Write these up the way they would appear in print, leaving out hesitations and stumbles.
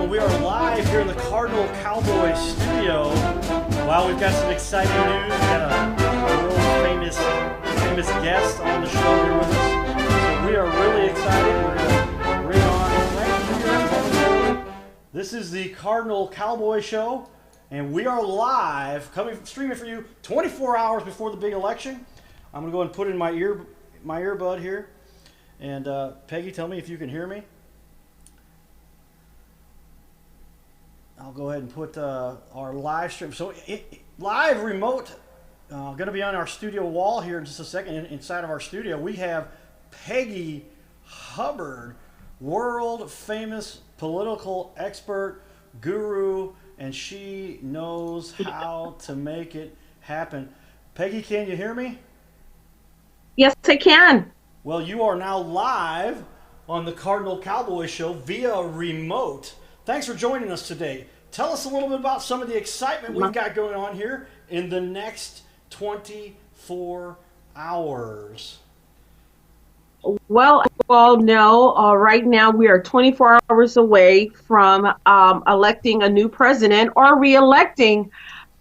We are live here in the Cowboy studio. Wow, we've got some exciting news. We've got a world famous guest on the show here with us. So we are really excited. We're going to bring on. This is the Cowboy show, and we are live, streaming for you 24 hours before the big election. I'm going to go and put in my earbud here. And Peggy, tell me if you can hear me. I'll go ahead and put our live stream. So live remote, going to be on our studio wall here in just a second. Inside of our studio, we have Peggy Hubbard, world famous political expert, guru, and she knows how to make it happen. Peggy, can you hear me? Yes, I can. Well, you are now live on the Cowboy show via remote. Thanks for joining us today. Tell us a little bit about some of the excitement we've got going on here in the next 24 hours. Well, no. Right now we are 24 hours away from electing a new president or re-electing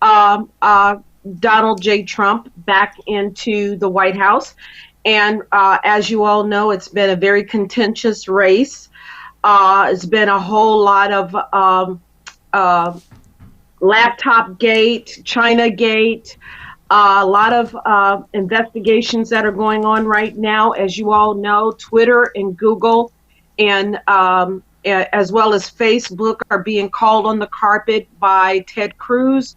Donald J. Trump back into the White House. And as you all know, it's been a very contentious race. It's been a whole lot of laptop gate, China gate, a lot of investigations that are going on right now. As you all know, Twitter and Google and as well as Facebook are being called on the carpet by Ted Cruz.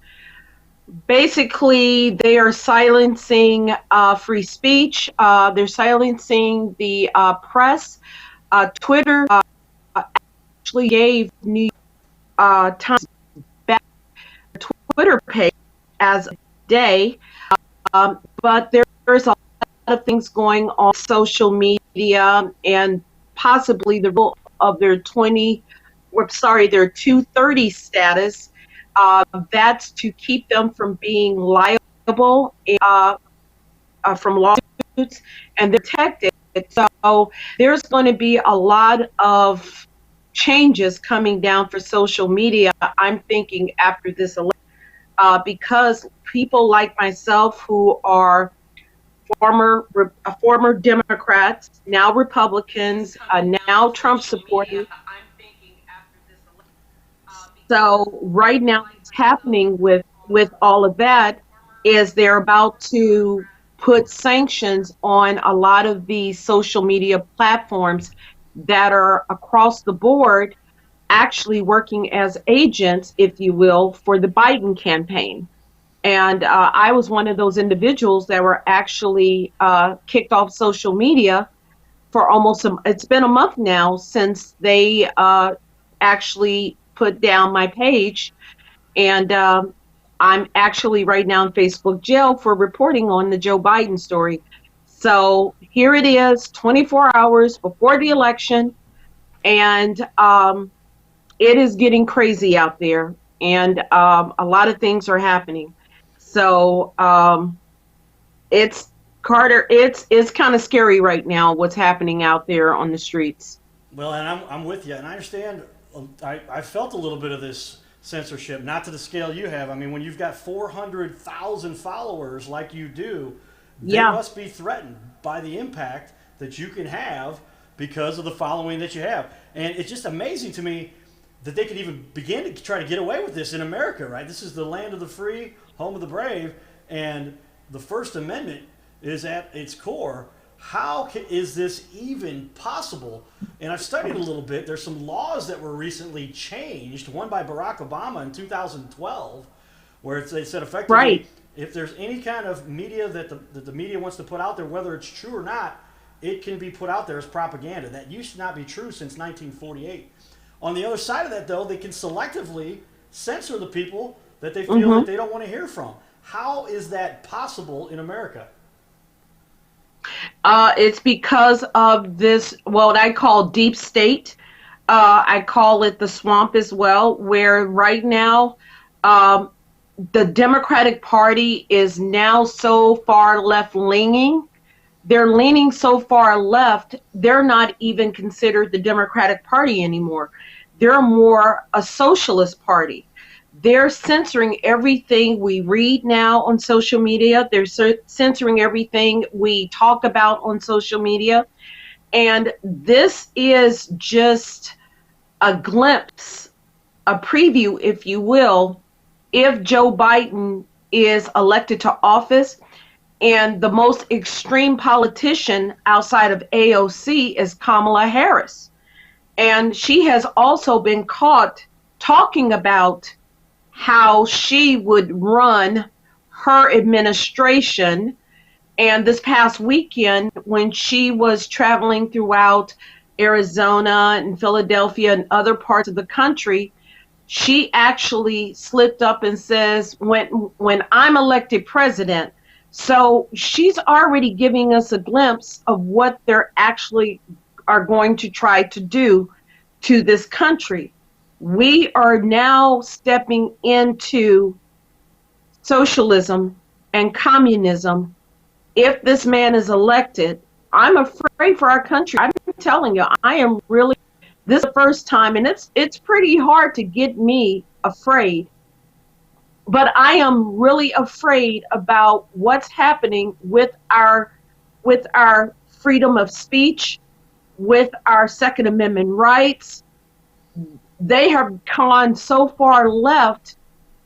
Basically, they are silencing free speech. They're silencing the press. Twitter actually gave New York Times back Twitter page as a day, but there's a lot of things going on social media, and possibly the rule of their 230 status. That's to keep them from being liable from lawsuits, and they're protected. So there's going to be a lot of changes coming down for social media, I'm thinking, after this election, because people like myself who are former Democrats, now Republicans, now Trump supporters. So right now what's happening with all of that is they're about to put sanctions on a lot of these social media platforms that are across the board actually working as agents, if you will, for the Biden campaign. And I was one of those individuals that were actually kicked off social media for it's been a month now since they actually put down my page. And I'm actually right now in Facebook jail for reporting on the Joe Biden story. So here it is, 24 hours before the election, and it is getting crazy out there, and a lot of things are happening. So it's kind of scary right now what's happening out there on the streets. Well, and I'm with you, and I understand. I felt a little bit of this censorship, not to the scale you have. I mean, when you've got 400,000 followers like you do, they must be threatened by the impact that you can have because of the following that you have. And it's just amazing to me that they could even begin to try to get away with this in America, right? This is the land of the free, home of the brave, and the First Amendment is at its core. How is this even possible? And I've studied a little bit. There's some laws that were recently changed, one by Barack Obama in 2012, where they said effectively, if there's any kind of media that the media wants to put out there, whether it's true or not, it can be put out there as propaganda. That used to not be true since 1948. On the other side of that, though, they can selectively censor the people that they feel that they don't want to hear from. How is that possible in America? It's because of this, what I call deep state. I call it the swamp as well, where right now the Democratic Party is now so far left-leaning. They're leaning so far left, they're not even considered the Democratic Party anymore. They're more a socialist party. They're censoring everything we read now on social media. They're censoring everything we talk about on social media. And this is just a glimpse, a preview, if you will, if Joe Biden is elected to office. And the most extreme politician outside of AOC is Kamala Harris. And she has also been caught talking about how she would run her administration. And this past weekend, when she was traveling throughout Arizona and Philadelphia and other parts of the country, she actually slipped up and says, when I'm elected president. So she's already giving us a glimpse of what they're actually are going to try to do to this country. We are now stepping into socialism and communism. If this man is elected, I'm afraid for our country. I'm telling you, I am really, this is the first time, and it's pretty hard to get me afraid. But I am really afraid about what's happening with our freedom of speech, with our Second Amendment rights. They have gone so far left,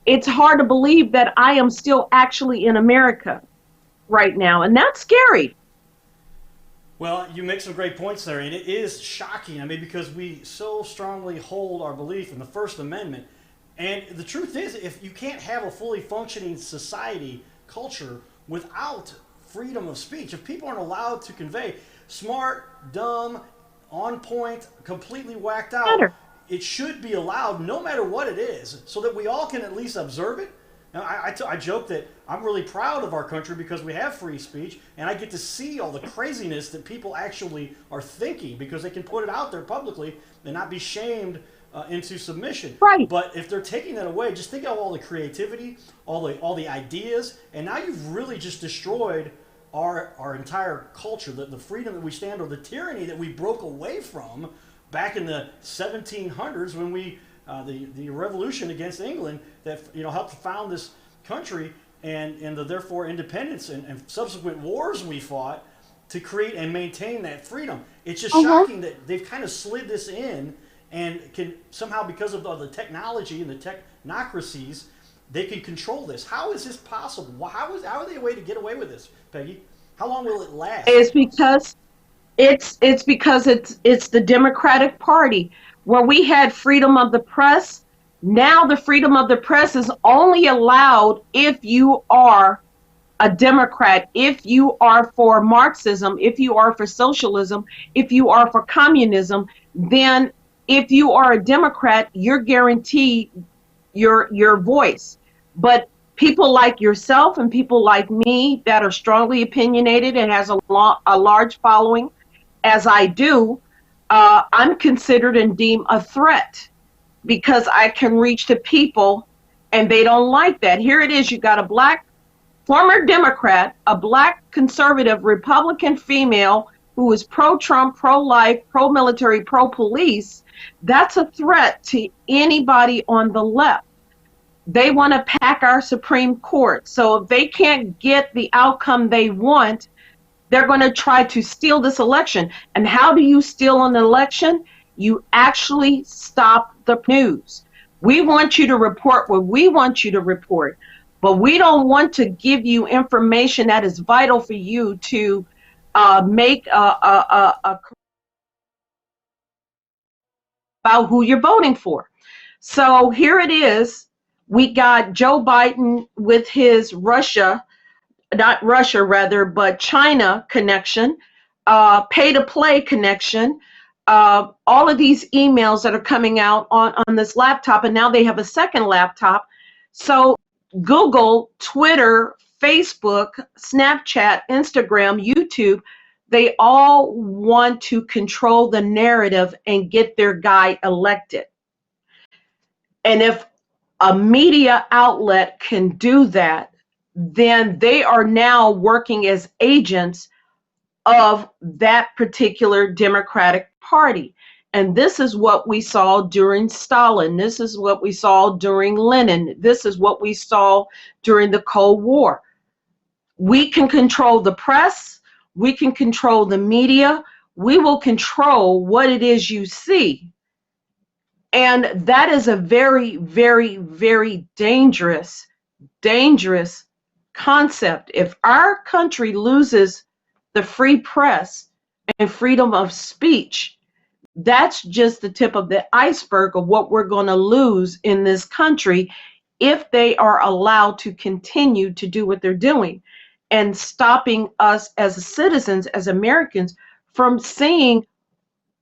it's hard to believe that I am still actually in America right now, and that's scary. Well, you make some great points there, and it is shocking. I mean, because we so strongly hold our belief in the First Amendment. And the truth is, if you can't have a fully functioning society, culture, without freedom of speech, if people aren't allowed to convey smart, dumb, on point, completely whacked out, it should be allowed no matter what it is, so that we all can at least observe it. Now, I joke that I'm really proud of our country because we have free speech, and I get to see all the craziness that people actually are thinking because they can put it out there publicly and not be shamed into submission. Right. But if they're taking that away, just think of all the creativity, all the ideas, and now you've really just destroyed our entire culture, the freedom that we stand on, the tyranny that we broke away from back in the 1700s when we the revolution against England that helped found this country and the therefore independence and subsequent wars we fought to create and maintain that freedom. It's just shocking that they've kind of slid this in and can somehow, because of the technology and the technocracies, they can control this. How is this possible? How are they a way to get away with this, Peggy? How long will it last? It's because it's the Democratic Party. Where we had freedom of the press, now the freedom of the press is only allowed if you are a Democrat, if you are for Marxism, if you are for socialism, if you are for communism. Then if you are a Democrat, you're guaranteed your voice. But people like yourself and people like me that are strongly opinionated and has a large following, as I do, I'm considered and deemed a threat because I can reach the people and they don't like that. Here it is. You got a black former Democrat, a black conservative Republican female who is pro-Trump, pro-life, pro-military, pro-police. That's a threat to anybody on the left. They want to pack our Supreme Court. So if they can't get the outcome they want, they're going to try to steal this election. And how do you steal an election? You actually stop the news. We want you to report what we want you to report, but we don't want to give you information that is vital for you to make about who you're voting for. So here it is. We got Joe Biden with his China connection. pay-to-play connection. All of these emails that are coming out on this laptop, and now they have a second laptop. So Google, Twitter, Facebook, Snapchat, Instagram, YouTube, they all want to control the narrative and get their guy elected. And if a media outlet can do that, then they are now working as agents of that particular Democratic Party. And this is what we saw during Stalin. This is what we saw during Lenin. This is what we saw during the Cold War. We can control the press. We can control the media. We will control what it is you see. And that is a very, very, very dangerous concept. If our country loses the free press and freedom of speech, that's just the tip of the iceberg of what we're going to lose in this country if they are allowed to continue to do what they're doing, and stopping us as citizens, as Americans, from seeing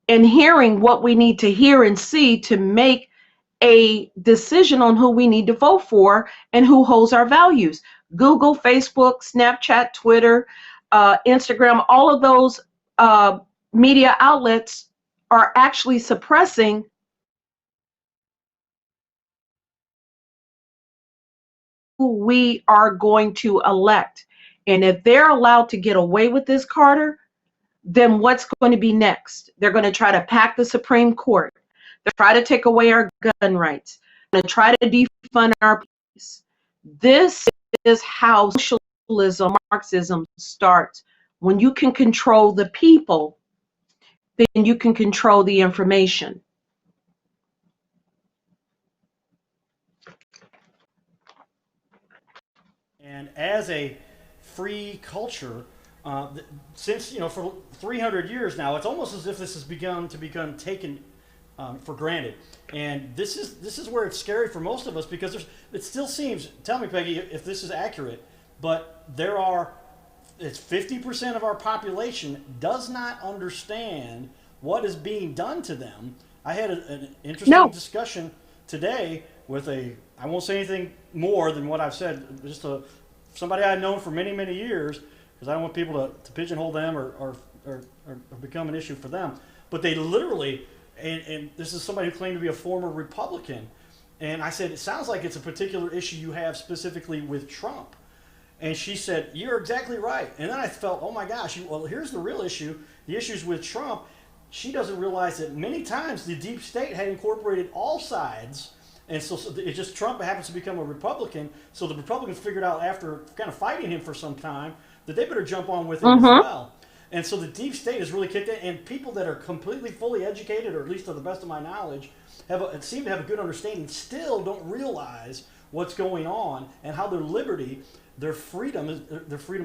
and hearing what we need to hear and see to make a decision on who we need to vote for and who holds our values. Google, Facebook, Snapchat, Twitter, Instagram, all of those media outlets are actually suppressing who we are going to elect. And if they're allowed to get away with this, Carter, then what's going to be next? They're going to try to pack the Supreme Court. They'll try to take away our gun rights. They're going to try to defund our police. This is how socialism, Marxism starts. When you can control the people, then you can control the information. And as a free culture, since, for 300 years now, it's almost as if this has begun to become taken for granted. And this is where it's scary for most of us, because it still seems, tell me, Peggy, if this is accurate, but it's 50% of our population does not understand what is being done to them. I had an interesting discussion today with I won't say anything more than what I've said, just somebody I've known for many, many years, because I don't want people to pigeonhole them or become an issue for them. But they literally, and this is somebody who claimed to be a former Republican, and I said, it sounds like it's a particular issue you have specifically with Trump. And she said, you're exactly right. And then I felt, oh my gosh, well, here's the real issue. The issue's with Trump. She doesn't realize that many times the deep state had incorporated all sides. And so it just, Trump happens to become a Republican. So the Republicans figured out, after kind of fighting him for some time, that they better jump on with him as well. And so the deep state has really kicked in. And people that are completely fully educated, or at least to the best of my knowledge, seem to have a good understanding, still don't realize what's going on and how their liberty, their freedom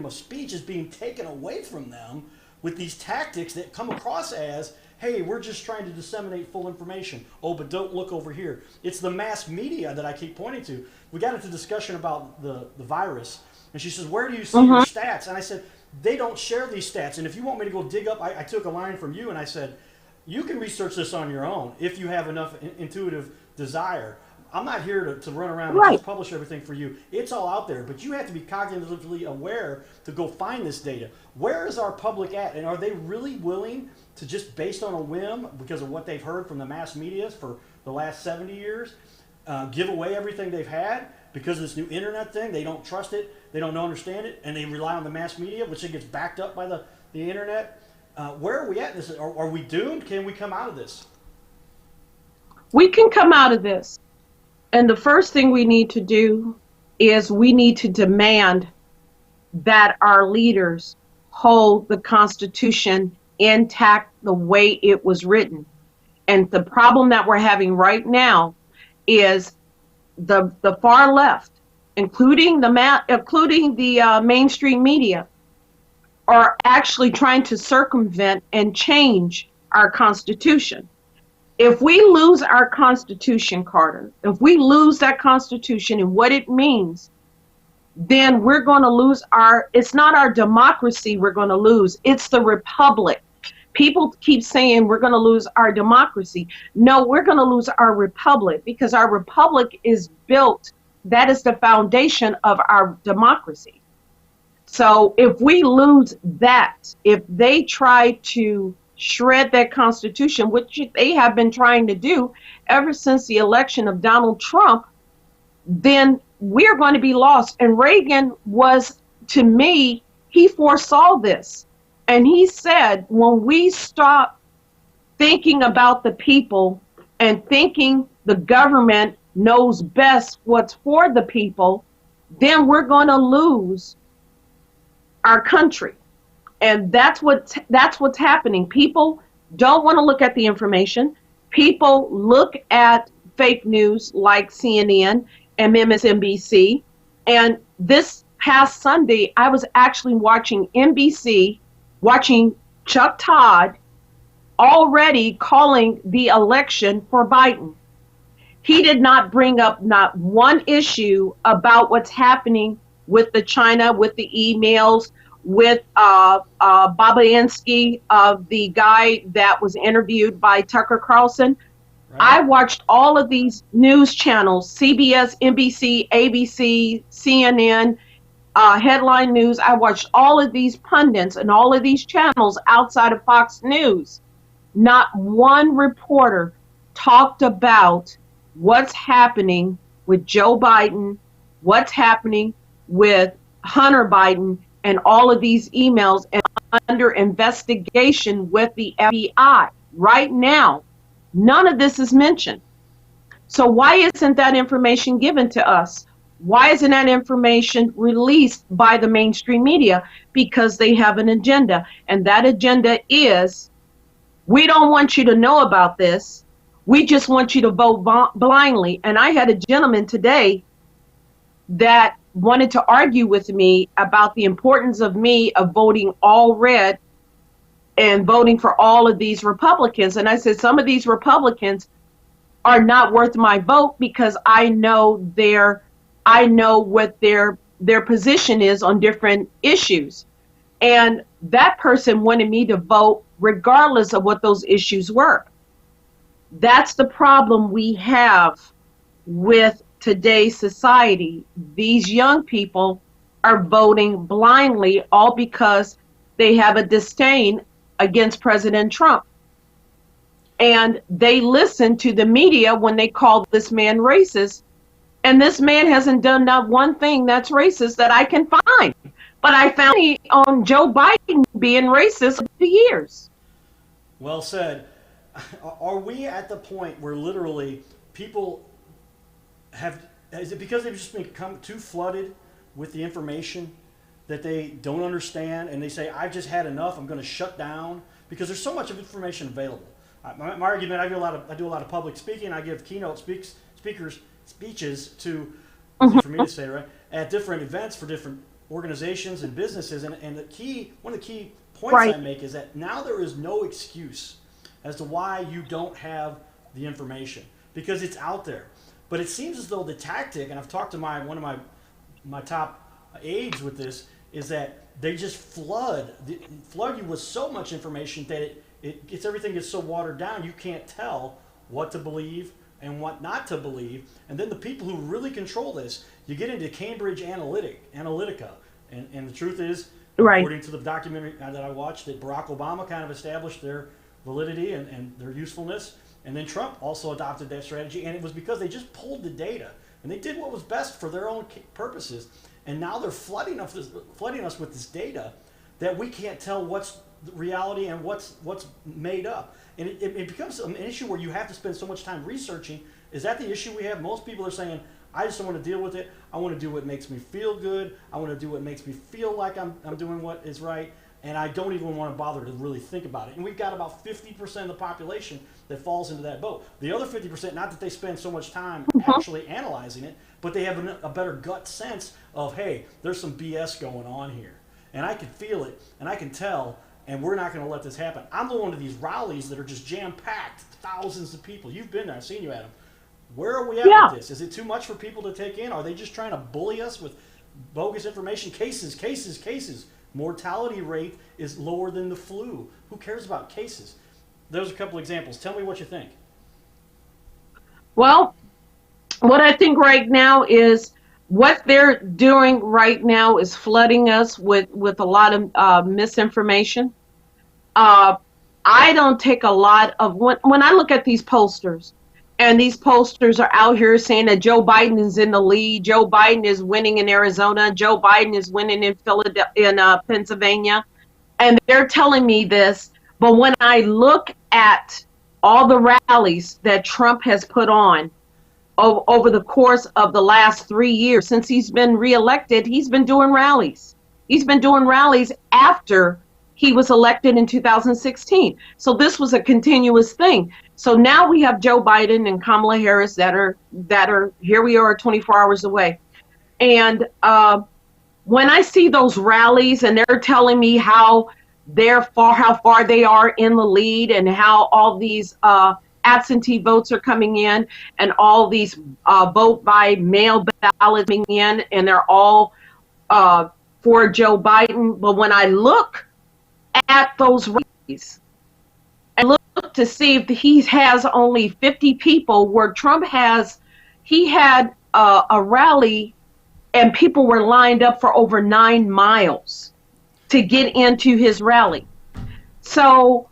of speech is being taken away from them with these tactics that come across as, hey, we're just trying to disseminate full information. Oh, but don't look over here. It's the mass media that I keep pointing to. We got into discussion about the virus, and she says, where do you see your stats? And I said, they don't share these stats. And if you want me to go dig up, I took a line from you, and I said, you can research this on your own if you have enough intuitive desire. I'm not here to run around and just publish everything for you. It's all out there, but you have to be cognitively aware to go find this data. Where is our public at? And are they really willing to, just based on a whim, because of what they've heard from the mass media for the last 70 years, give away everything they've had because of this new internet thing? They don't trust it, they don't understand it, and they rely on the mass media, which gets backed up by the internet. Where are we at in this? Are we doomed? Can we come out of this? We can come out of this. And the first thing we need to do is we need to demand that our leaders hold the Constitution intact the way it was written. And the problem that we're having right now is the far left, including the mainstream media, are actually trying to circumvent and change our Constitution. If we lose our Constitution, Carter, if we lose that Constitution and what it means, then we're going to lose it's not our democracy we're going to lose, it's the republic. People keep saying we're going to lose our democracy. No, we're going to lose our republic, because our republic is built, that is the foundation of our democracy. So if we lose that, if they try to shred that Constitution, which they have been trying to do ever since the election of Donald Trump, then we're going to be lost. And Reagan was, to me, he foresaw this. And he said, when we stop thinking about the people and thinking the government knows best what's for the people, then we're going to lose our country. And that's what's happening. People don't want to look at the information. People look at fake news like CNN and MSNBC. And this past Sunday, I was actually watching NBC, watching Chuck Todd already calling the election for Biden. He did not bring up not one issue about what's happening with the China, with the emails, with Babayansky, the guy that was interviewed by Tucker Carlson. Right. I watched all of these news channels, CBS, NBC, ABC, CNN, Headline News. I watched all of these pundits and all of these channels outside of Fox News. Not one reporter talked about what's happening with Joe Biden, what's happening with Hunter Biden, and all of these emails and under investigation with the FBI. Right now, none of this is mentioned. So why isn't that information given to us? Why isn't that information released by the mainstream media? Because they have an agenda. And that agenda is, we don't want you to know about this. We just want you to vote blindly. And I had a gentleman today that wanted to argue with me about the importance of me of voting all red and voting for all of these Republicans. And I said, some of these Republicans are not worth my vote, because I know what their position is on different issues. And that person wanted me to vote regardless of what those issues were. That's the problem we have with today's society. These young people are voting blindly, all because they have a disdain against President Trump. And they listen to the media when they call this man racist. And this man hasn't done not one thing that's racist that I can find. But I found on Joe Biden being racist for years. Well said. Are we at the point where literally people is it because they've just become too flooded with the information that they don't understand, and they say, I've just had enough, I'm going to shut down, because there's so much of information available. My argument, I do a lot of public speaking. I give keynote speeches to, for me to say, right, at different events for different organizations and businesses. And one of the key points I make is that now there is no excuse as to why you don't have the information, because it's out there. But it seems as though the tactic, and I've talked to one of my top aides with this, is that they just flood you with so much information that everything gets so watered down you can't tell what to believe and what not to believe. And then the people who really control this, you get into Cambridge Analytica, and the truth is, according to the documentary that I watched, that Barack Obama kind of established their validity and their usefulness. And then Trump also adopted that strategy, and it was because they just pulled the data and they did what was best for their own purposes. And now they're flooding us with this data that we can't tell what's reality and what's made up. And it becomes an issue where you have to spend so much time researching. Is that the issue we have? Most people are saying, I just don't want to deal with it. I want to do what makes me feel good. I want to do what makes me feel like I'm doing what is right. And I don't even want to bother to really think about it. And we've got about 50% of the population that falls into that boat. The other 50%, not that they spend so much time actually analyzing it, but they have a better gut sense of, hey, there's some BS going on here. And I can feel it, and I can tell, and we're not going to let this happen. I'm going to these rallies that are just jam-packed, thousands of people. You've been there. I've seen you at them. Where are we at with this? Is it too much for people to take in? Are they just trying to bully us with bogus information, cases, cases, cases. Mortality rate is lower than the flu. Who cares about cases? Those are a couple examples. Tell me what you think. Well, what I think right now is what they're doing right now is flooding us with a lot of misinformation. Uh, I don't take a lot of when I look at these posters, and these posters are out here saying that Joe Biden is in the lead, Joe Biden is winning in Arizona, Joe Biden is winning in Philadelphia, in Pennsylvania, and they're telling me this. But when I look at all the rallies that Trump has put on over the course of the last 3 years, since he's been reelected, he's been doing rallies. He's been doing rallies after he was elected in 2016. So this was a continuous thing. So now we have Joe Biden and Kamala Harris that are here. We are 24 hours away. And when I see those rallies and they're telling me how far they are in the lead, and how all these absentee votes are coming in, and all these vote by mail ballots coming in, and they're all for Joe Biden. But when I look at those rallies and look to see if he has only 50 people, where Trump had a rally and people were lined up for over 9 miles to get into his rally. So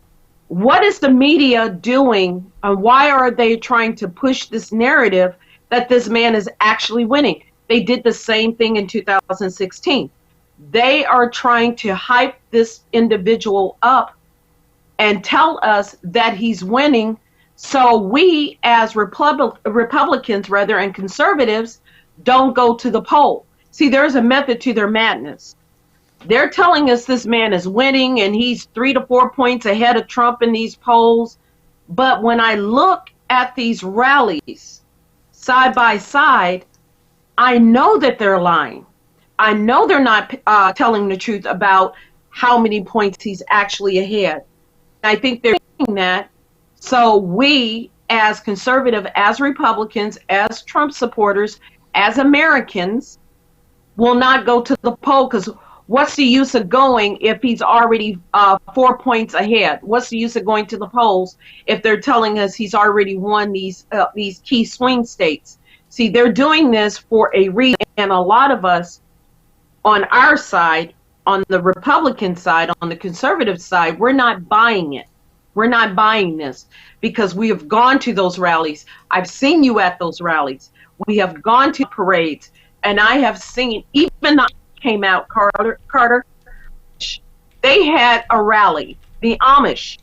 what is the media doing, and why are they trying to push this narrative that this man is actually winning? They did the same thing in 2016. They are trying to hype this individual up and tell us that he's winning, so we as Republicans rather, and conservatives, don't go to the poll. See, there's a method to their madness. They're telling us this man is winning and he's 3 to 4 points ahead of Trump in these polls. But when I look at these rallies side by side, I know that they're lying. I know they're not telling the truth about how many points he's actually ahead. I think they're doing that so we as conservative, as Republicans, as Trump supporters, as Americans will not go to the poll, because what's the use of going if he's already 4 points ahead? What's the use of going to the polls if they're telling us he's already won these key swing states? See, they're doing this for a reason, and a lot of us on our side, on the Republican side, on the conservative side, we're not buying it. We're not buying this because we have gone to those rallies. I've seen you at those rallies. We have gone to parades, and I have seen, even though came out, Carter, they had a rally, the Amish.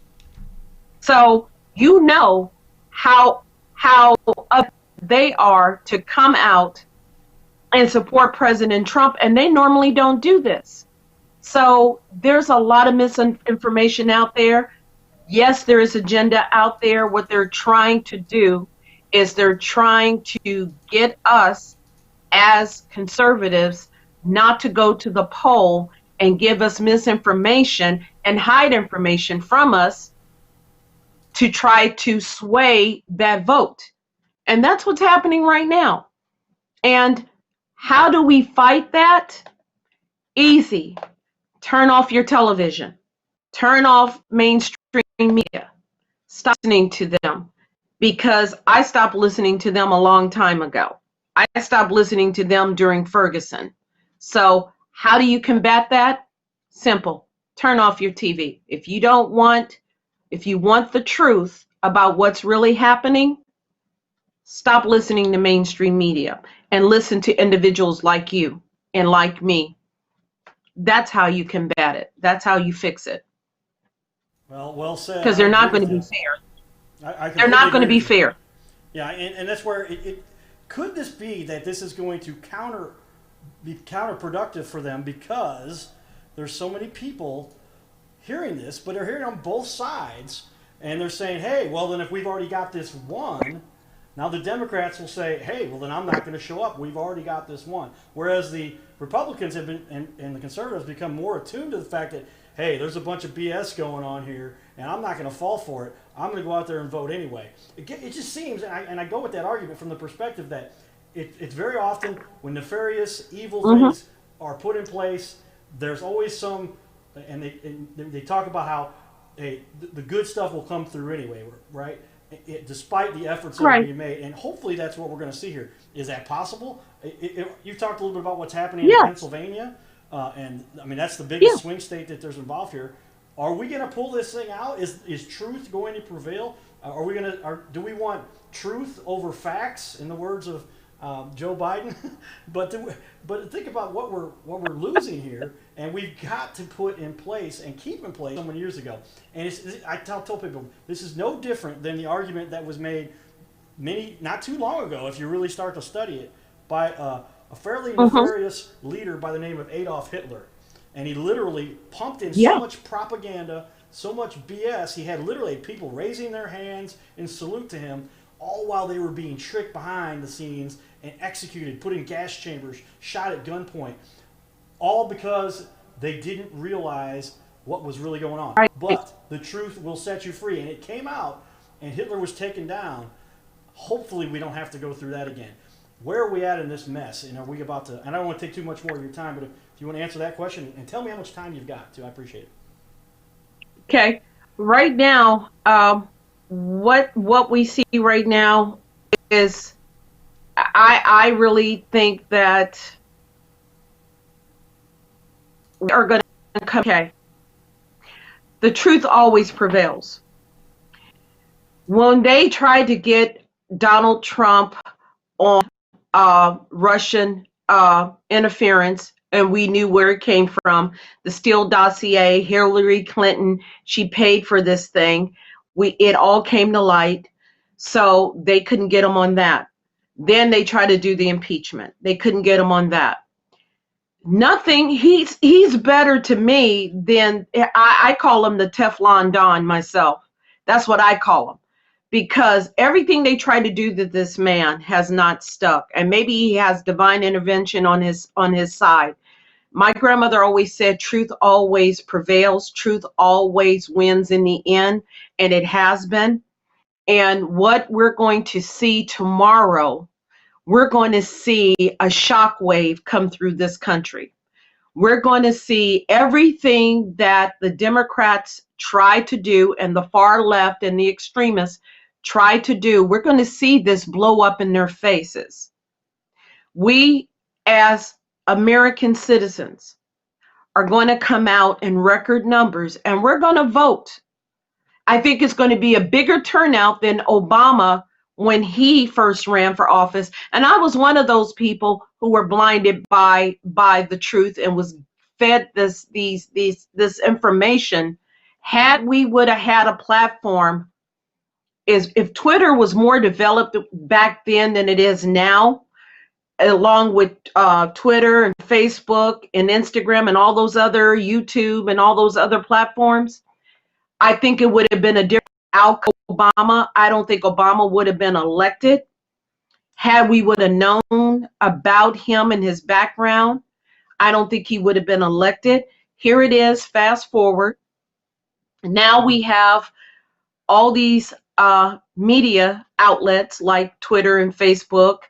So you know how they are to come out and support President Trump, and they normally don't do this. So there's a lot of misinformation out there. Yes, there is agenda out there. What they're trying to do is they're trying to get us as conservatives not to go to the poll and give us misinformation and hide information from us to try to sway that vote. And that's what's happening right now. And how do we fight that? Easy. Turn off your television. Turn off mainstream media. Stop listening to them, because I stopped listening to them a long time ago. I stopped listening to them during Ferguson. So how do you combat that? Simple. Turn off your TV. If you want the truth about what's really happening, stop listening to mainstream media and listen to individuals like you and like me. That's how you combat it. That's how you fix it. Well said. Because they're not going to be fair. They're not going to be fair. Yeah, and that's where it could this be that this is going to be counterproductive for them, because there's so many people hearing this, but they're hearing on both sides, and they're saying, hey, well, then if we've already got this one, now the Democrats will say, hey, well, then I'm not going to show up. We've already got this one. Whereas the Republicans have been, and the conservatives become more attuned to the fact that, hey, there's a bunch of BS going on here, and I'm not going to fall for it. I'm going to go out there and vote anyway. It just seems, and I go with that argument from the perspective that it's very often when nefarious, evil Mm-hmm. things are put in place, there's always some, and they talk about how hey, the good stuff will come through anyway, right? Despite the efforts that are Right. being made, and hopefully that's what we're going to see here. Is that possible? You talked a little bit about what's happening in Yes. Pennsylvania, and I mean that's the Yeah. biggest swing state that there's involved here. Are we going to pull this thing out? Is truth going to prevail? Are we going to? Do we want truth over facts? In the words of Joe Biden, but think about what we're losing here, and we've got to put in place and keep in place. So many years ago, and I tell people this is no different than the argument that was made not too long ago, if you really start to study it, by a fairly Mm-hmm. nefarious leader by the name of Adolf Hitler, and he literally pumped in so Yeah. much propaganda, so much BS. He had literally people raising their hands in salute to him, all while they were being tricked behind the scenes and executed, put in gas chambers, shot at gunpoint, all because they didn't realize what was really going on. Right. But the truth will set you free, and it came out, and Hitler was taken down. Hopefully, we don't have to go through that again. Where are we at in this mess? And are we about to? And I don't want to take too much more of your time, but if you want to answer that question and tell me how much time you've got, too, I appreciate it. Okay. Right now, what we see right now is I really think that we are going to come. Okay. The truth always prevails. When they tried to get Donald Trump on Russian interference, and we knew where it came from, the Steele dossier, Hillary Clinton, she paid for this thing. It all came to light, so they couldn't get him on that. Then they tried to do the impeachment. They couldn't get him on that. Nothing. He's better to me than I call him the Teflon Don myself. That's what I call him, because everything they try to do to this man has not stuck, and maybe he has divine intervention on his side. My grandmother always said, truth always prevails, truth always wins in the end, and it has been. And what we're going to see tomorrow, we're going to see a shockwave come through this country. We're going to see everything that the Democrats try to do, and the far left and the extremists try to do. We're going to see this blow up in their faces. We, as American citizens, are going to come out in record numbers, and we're going to vote. I think it's going to be a bigger turnout than Obama when he first ran for office. And I was one of those people who were blinded by the truth and was fed this information. Had we would have had a platform, if Twitter was more developed back then than it is now, along with Twitter and Facebook and Instagram and all those other YouTube and all those other platforms, I think it would have been a different outcome. Obama, I don't think Obama would have been elected. Had we would have known about him and his background, I don't think he would have been elected. Here it is, fast forward. Now we have all these media outlets like Twitter and Facebook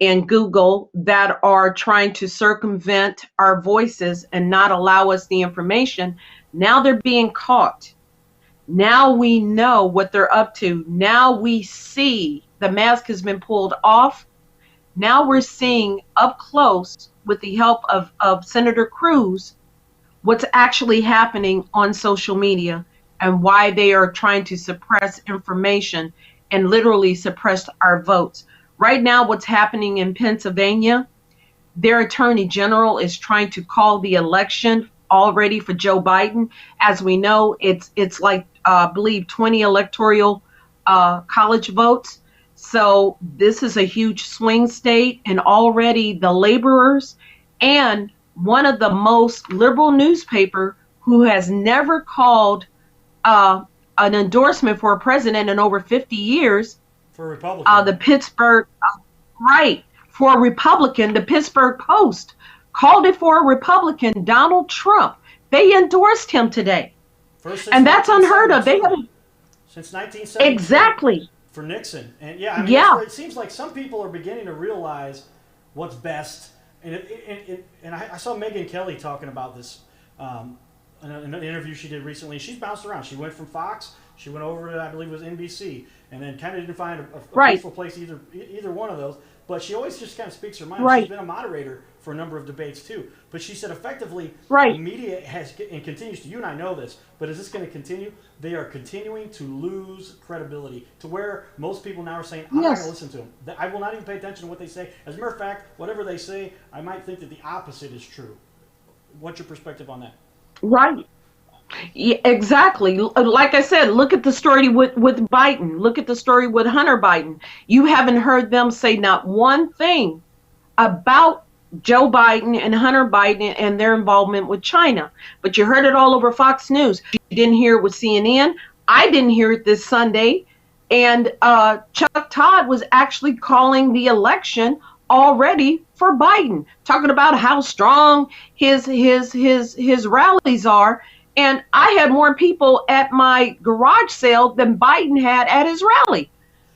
and Google that are trying to circumvent our voices and not allow us the information. Now they're being caught. Now we know what they're up to. Now we see the mask has been pulled off. Now we're seeing up close, with the help of Senator Cruz, what's actually happening on social media and why they are trying to suppress information and literally suppress our votes. Right now, what's happening in Pennsylvania, their attorney general is trying to call the election already for Joe Biden. As we know, it's like I believe 20 electoral college votes. So this is a huge swing state, and already the laborers and one of the most liberal newspaper who has never called an endorsement for a president in over 50 years, For Republicans. the Pittsburgh, right, for a Republican, the Pittsburgh Post called it for a Republican, Donald Trump. They endorsed him today. First And that's unheard of. They have since 1970. exactly. for Nixon. And yeah, I mean, Yeah. it seems like some people are beginning to realize what's best. And I saw Megyn Kelly talking about this in an interview she did recently. She's bounced around. She went from Fox, she went over to, I believe it was NBC, and then kind of didn't find a peaceful place either one of those. But she always just kind of speaks her mind. Right. She's been a moderator for a number of debates too. But she said effectively, Right. the media has and continues to. You and I know this, but is this going to continue? They are continuing to lose credibility to where most people now are saying, "I'm not going to listen to them. I will not even pay attention to what they say." As a matter of fact, whatever they say, I might think that the opposite is true. What's your perspective on that? Right. Yeah, exactly. Like I said, look at the story with Biden. Look at the story with Hunter Biden. You haven't heard them say not one thing about Joe Biden and Hunter Biden and their involvement with China. But you heard it all over Fox News. You didn't hear it with CNN. I didn't hear it this Sunday. And Chuck Todd was actually calling the election already for Biden, talking about how strong his rallies are. And I had more people at my garage sale than Biden had at his rally.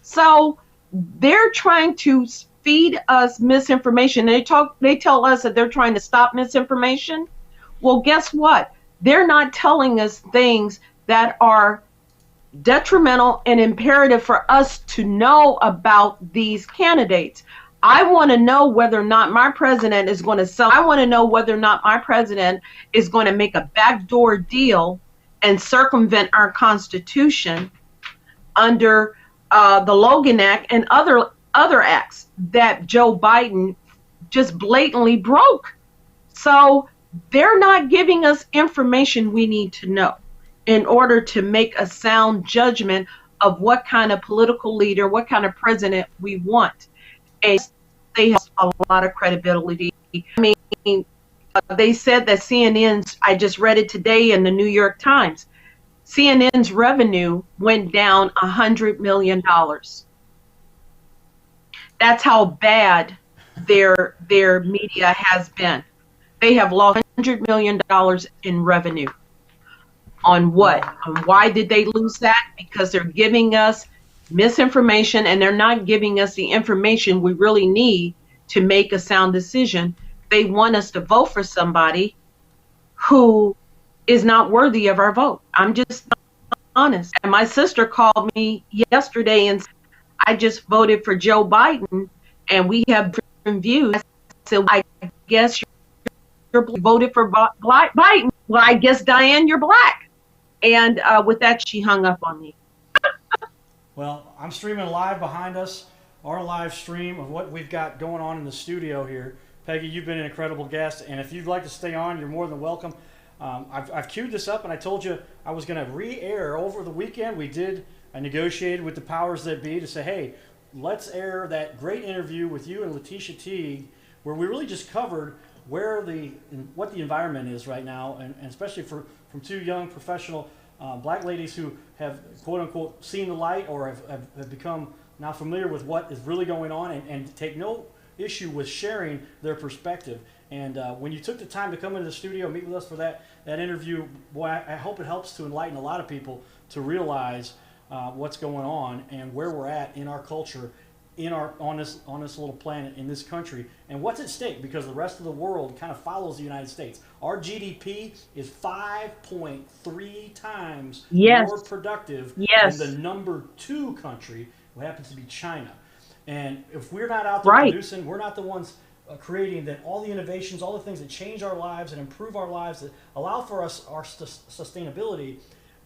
So they're trying to feed us misinformation. They tell us that they're trying to stop misinformation. Well, guess what? They're not telling us things that are detrimental and imperative for us to know about these candidates. I want to know whether or not my president is going to sell. I want to know whether or not my president is going to make a backdoor deal and circumvent our Constitution under the Logan Act and other acts that Joe Biden just blatantly broke. So they're not giving us information we need to know in order to make a sound judgment of what kind of political leader, what kind of president we want. And they have a lot of credibility. I mean, they said that CNN's, I just read it today in the New York Times, CNN's revenue went down $100 million. That's how bad their media has been. They have lost $100 million in revenue. On what? On why did they lose that? Because they're giving us misinformation, and they're not giving us the information we really need to make a sound decision. They want us to vote for somebody who is not worthy of our vote. I'm just honest. And my sister called me yesterday and said, I just voted for Joe Biden and we have different views. I said, I guess you're voted for Biden. Well, I guess, Diane, you're black. And with that, she hung up on me. Well, I'm streaming live behind us, our live stream of what we've got going on in the studio here. Peggy, you've been an incredible guest, and if you'd like to stay on, you're more than welcome. I've queued this up, and I told you I was going to re-air over the weekend. I negotiated with the powers that be to say, hey, let's air that great interview with you and Lateacha Tigue, where we really just covered what the environment is right now, and especially from two young professional black ladies who have, quote unquote, seen the light or have become now familiar with what is really going on and take no issue with sharing their perspective. And when you took the time to come into the studio, meet with us for that interview, boy, I hope it helps to enlighten a lot of people to realize what's going on and where we're at in our culture, on this little planet, in this country, and what's at stake, because the rest of the world kind of follows the United States. Our GDP is 5.3 times more productive than the number 2 country, who happens to be China. And if we're not out there producing, we're not the ones creating, then all the innovations, all the things that change our lives and improve our lives, that allow for us our sustainability,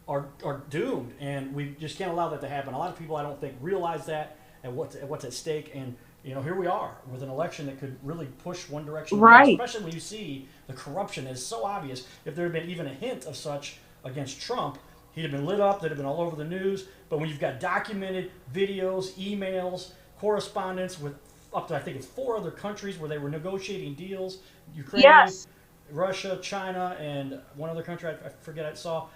are doomed. And we just can't allow that to happen. A lot of people, I don't think, realize that and what's at stake. And here we are with an election that could really push one direction, especially when you see the corruption is so obvious. If there had been even a hint of such against Trump, he'd have been lit up, they'd have been all over the news. But when you've got documented videos, emails, correspondence with up to, I think it's 4 other countries where they were negotiating deals, Ukraine, Russia, China, and one other country, I forget, I saw.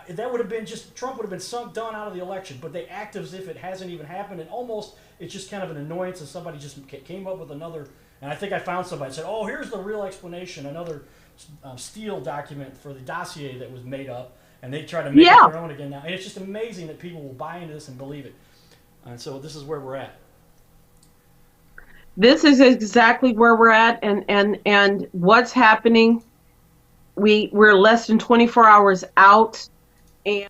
That would have been Trump would have been sunk down out of the election, but they act as if it hasn't even happened, and almost it's just kind of an annoyance, and somebody just came up with another, and I think I found somebody that said, oh, here's the real explanation, another Steele document for the dossier that was made up, and they try to make it their own again now. And it's just amazing that people will buy into this and believe it. And so this is where we're at. This is exactly where we're at, and what's happening. We're less than 24 hours out, and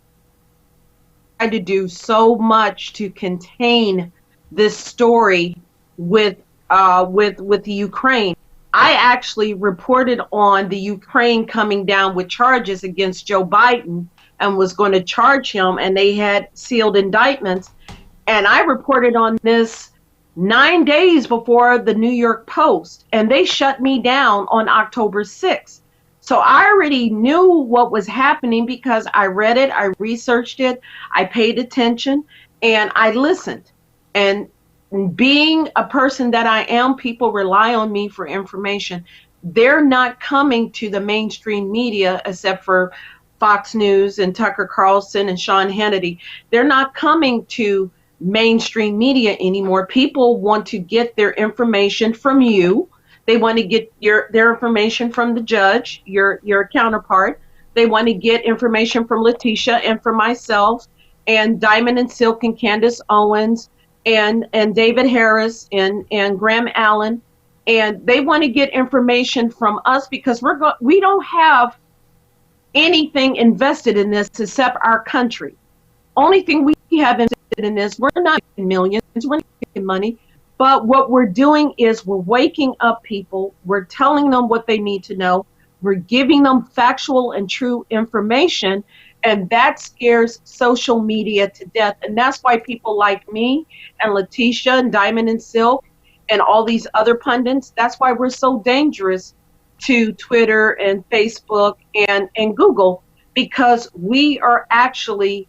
tried to do so much to contain this story with the Ukraine. I actually reported on the Ukraine coming down with charges against Joe Biden and was going to charge him, and they had sealed indictments. And I reported on this 9 days before the New York Post, and they shut me down on October 6th. So I already knew what was happening because I read it, I researched it, I paid attention, and I listened. And being a person that I am, people rely on me for information. They're not coming to the mainstream media except for Fox News and Tucker Carlson and Sean Hannity. They're not coming to mainstream media anymore. People want to get their information from you. They want to get their information from the judge, your counterpart. They want to get information from Lateacha and from myself and Diamond and Silk and Candace Owens and David Harris and Graham Allen. And they want to get information from us because we don't have anything invested in this except our country. Only thing we have invested in this, we're not making millions, we're not making money. But what we're doing is we're waking up people. We're telling them what they need to know. We're giving them factual and true information. And that scares social media to death. And that's why people like me and Lateacha and Diamond and Silk and all these other pundits, that's why we're so dangerous to Twitter and Facebook and Google, because we are actually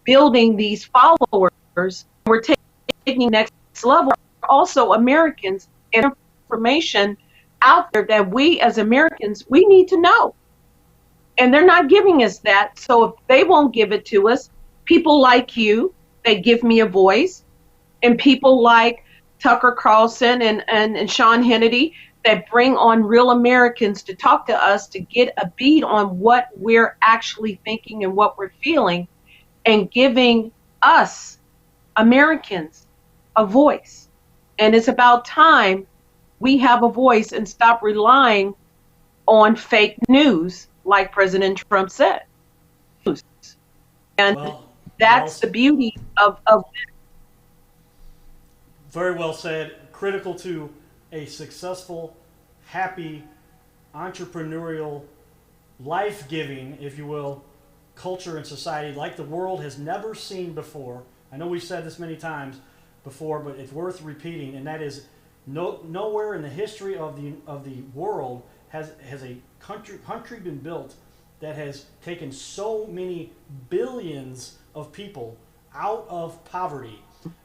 building these followers. We're taking next level. Also Americans and information out there that we as Americans, we need to know. And they're not giving us that. So if they won't give it to us, people like you, they give me a voice, and people like Tucker Carlson and Sean Hannity that bring on real Americans to talk to us to get a beat on what we're actually thinking and what we're feeling, and giving us Americans a voice. And it's about time we have a voice and stop relying on fake news, like President Trump said. And that's the beauty of very well said. Critical to a successful, happy, entrepreneurial, life-giving, if you will, culture and society like the world has never seen before. I know we've said this many times before, but it's worth repeating, and that is nowhere in the history of the world has a country been built that has taken so many billions of people out of poverty.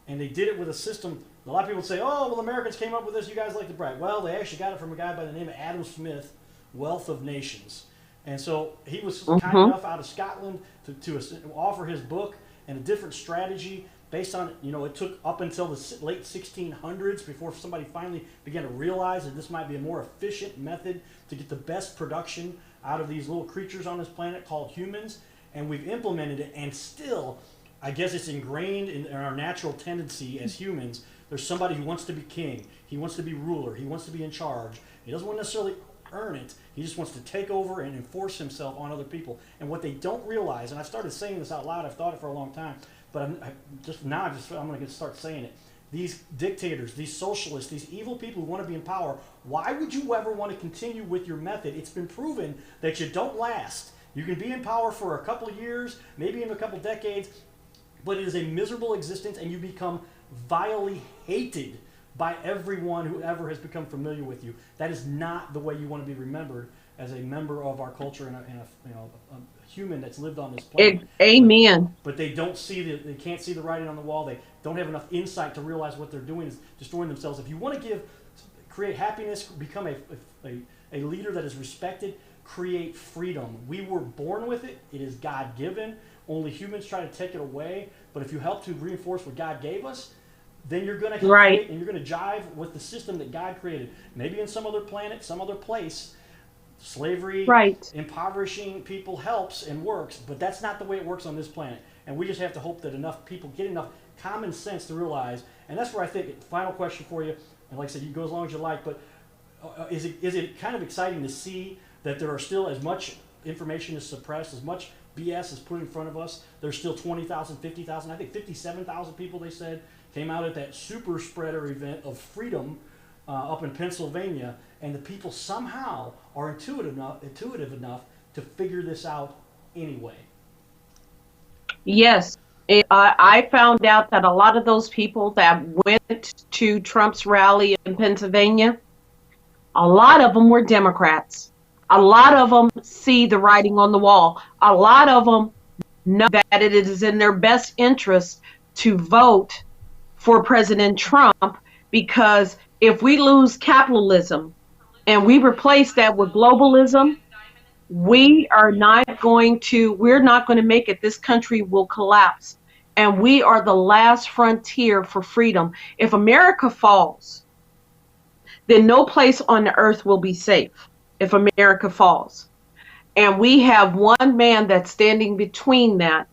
And they did it with a system. A lot of people say, oh, well, Americans came up with this, you guys like to brag. Well, they actually got it from a guy by the name of Adam Smith, Wealth of Nations. And so he was kind enough out of Scotland to offer his book and a different strategy based on, it took up until the late 1600s before somebody finally began to realize that this might be a more efficient method to get the best production out of these little creatures on this planet called humans. And we've implemented it, and still, I guess it's ingrained in our natural tendency as humans. There's somebody who wants to be king. He wants to be ruler. He wants to be in charge. He doesn't want to necessarily earn it. He just wants to take over and enforce himself on other people. And what they don't realize, and I've started saying this out loud, I've thought it for a long time, but I'm going to start saying it. These dictators, these socialists, these evil people who want to be in power, why would you ever want to continue with your method? It's been proven that you don't last. You can be in power for a couple of years, maybe in a couple of decades, but it is a miserable existence, and you become vilely hated by everyone who ever has become familiar with you. That is not the way you want to be remembered as a member of our culture and a human that's lived on this planet. Amen. But they don't see they can't see the writing on the wall. They don't have enough insight to realize what they're doing is destroying themselves. If you want to create happiness, become a leader that is respected, create freedom. We were born with it. It is God-given. Only humans try to take it away. But if you help to reinforce what God gave us, then you're going to and you're going to jive with the system that God created. Maybe in some other planet, some other place, Slavery, Right. impoverishing people helps and works, but that's not the way it works on this planet. And we just have to hope that enough people get enough common sense to realize. And that's where I think, final question for you, and like I said, you go as long as you like, but is it kind of exciting to see that there are still as much information is suppressed, as much BS is put in front of us? There's still 20,000, 50,000, I think 57,000 people, they said, came out at that super spreader event of freedom up in Pennsylvania, and the people somehow are intuitive enough to figure this out anyway. Yes. I found out that a lot of those people that went to Trump's rally in Pennsylvania, a lot of them were Democrats. A lot of them see the writing on the wall. A lot of them know that it is in their best interest to vote for President Trump, because if we lose capitalism and we replace that with globalism, we're not going to make it. This country will collapse. And we are the last frontier for freedom. If America falls, then no place on the earth will be safe if America falls. And we have one man that's standing between that.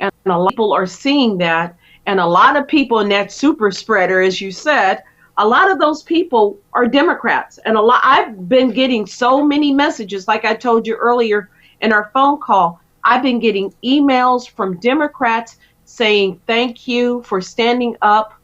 And a lot of people are seeing that. And a lot of people in that super spreader, as you said, a lot of those people are Democrats. And I've been getting so many messages, like I told you earlier in our phone call. I've been getting emails from Democrats saying thank you for standing up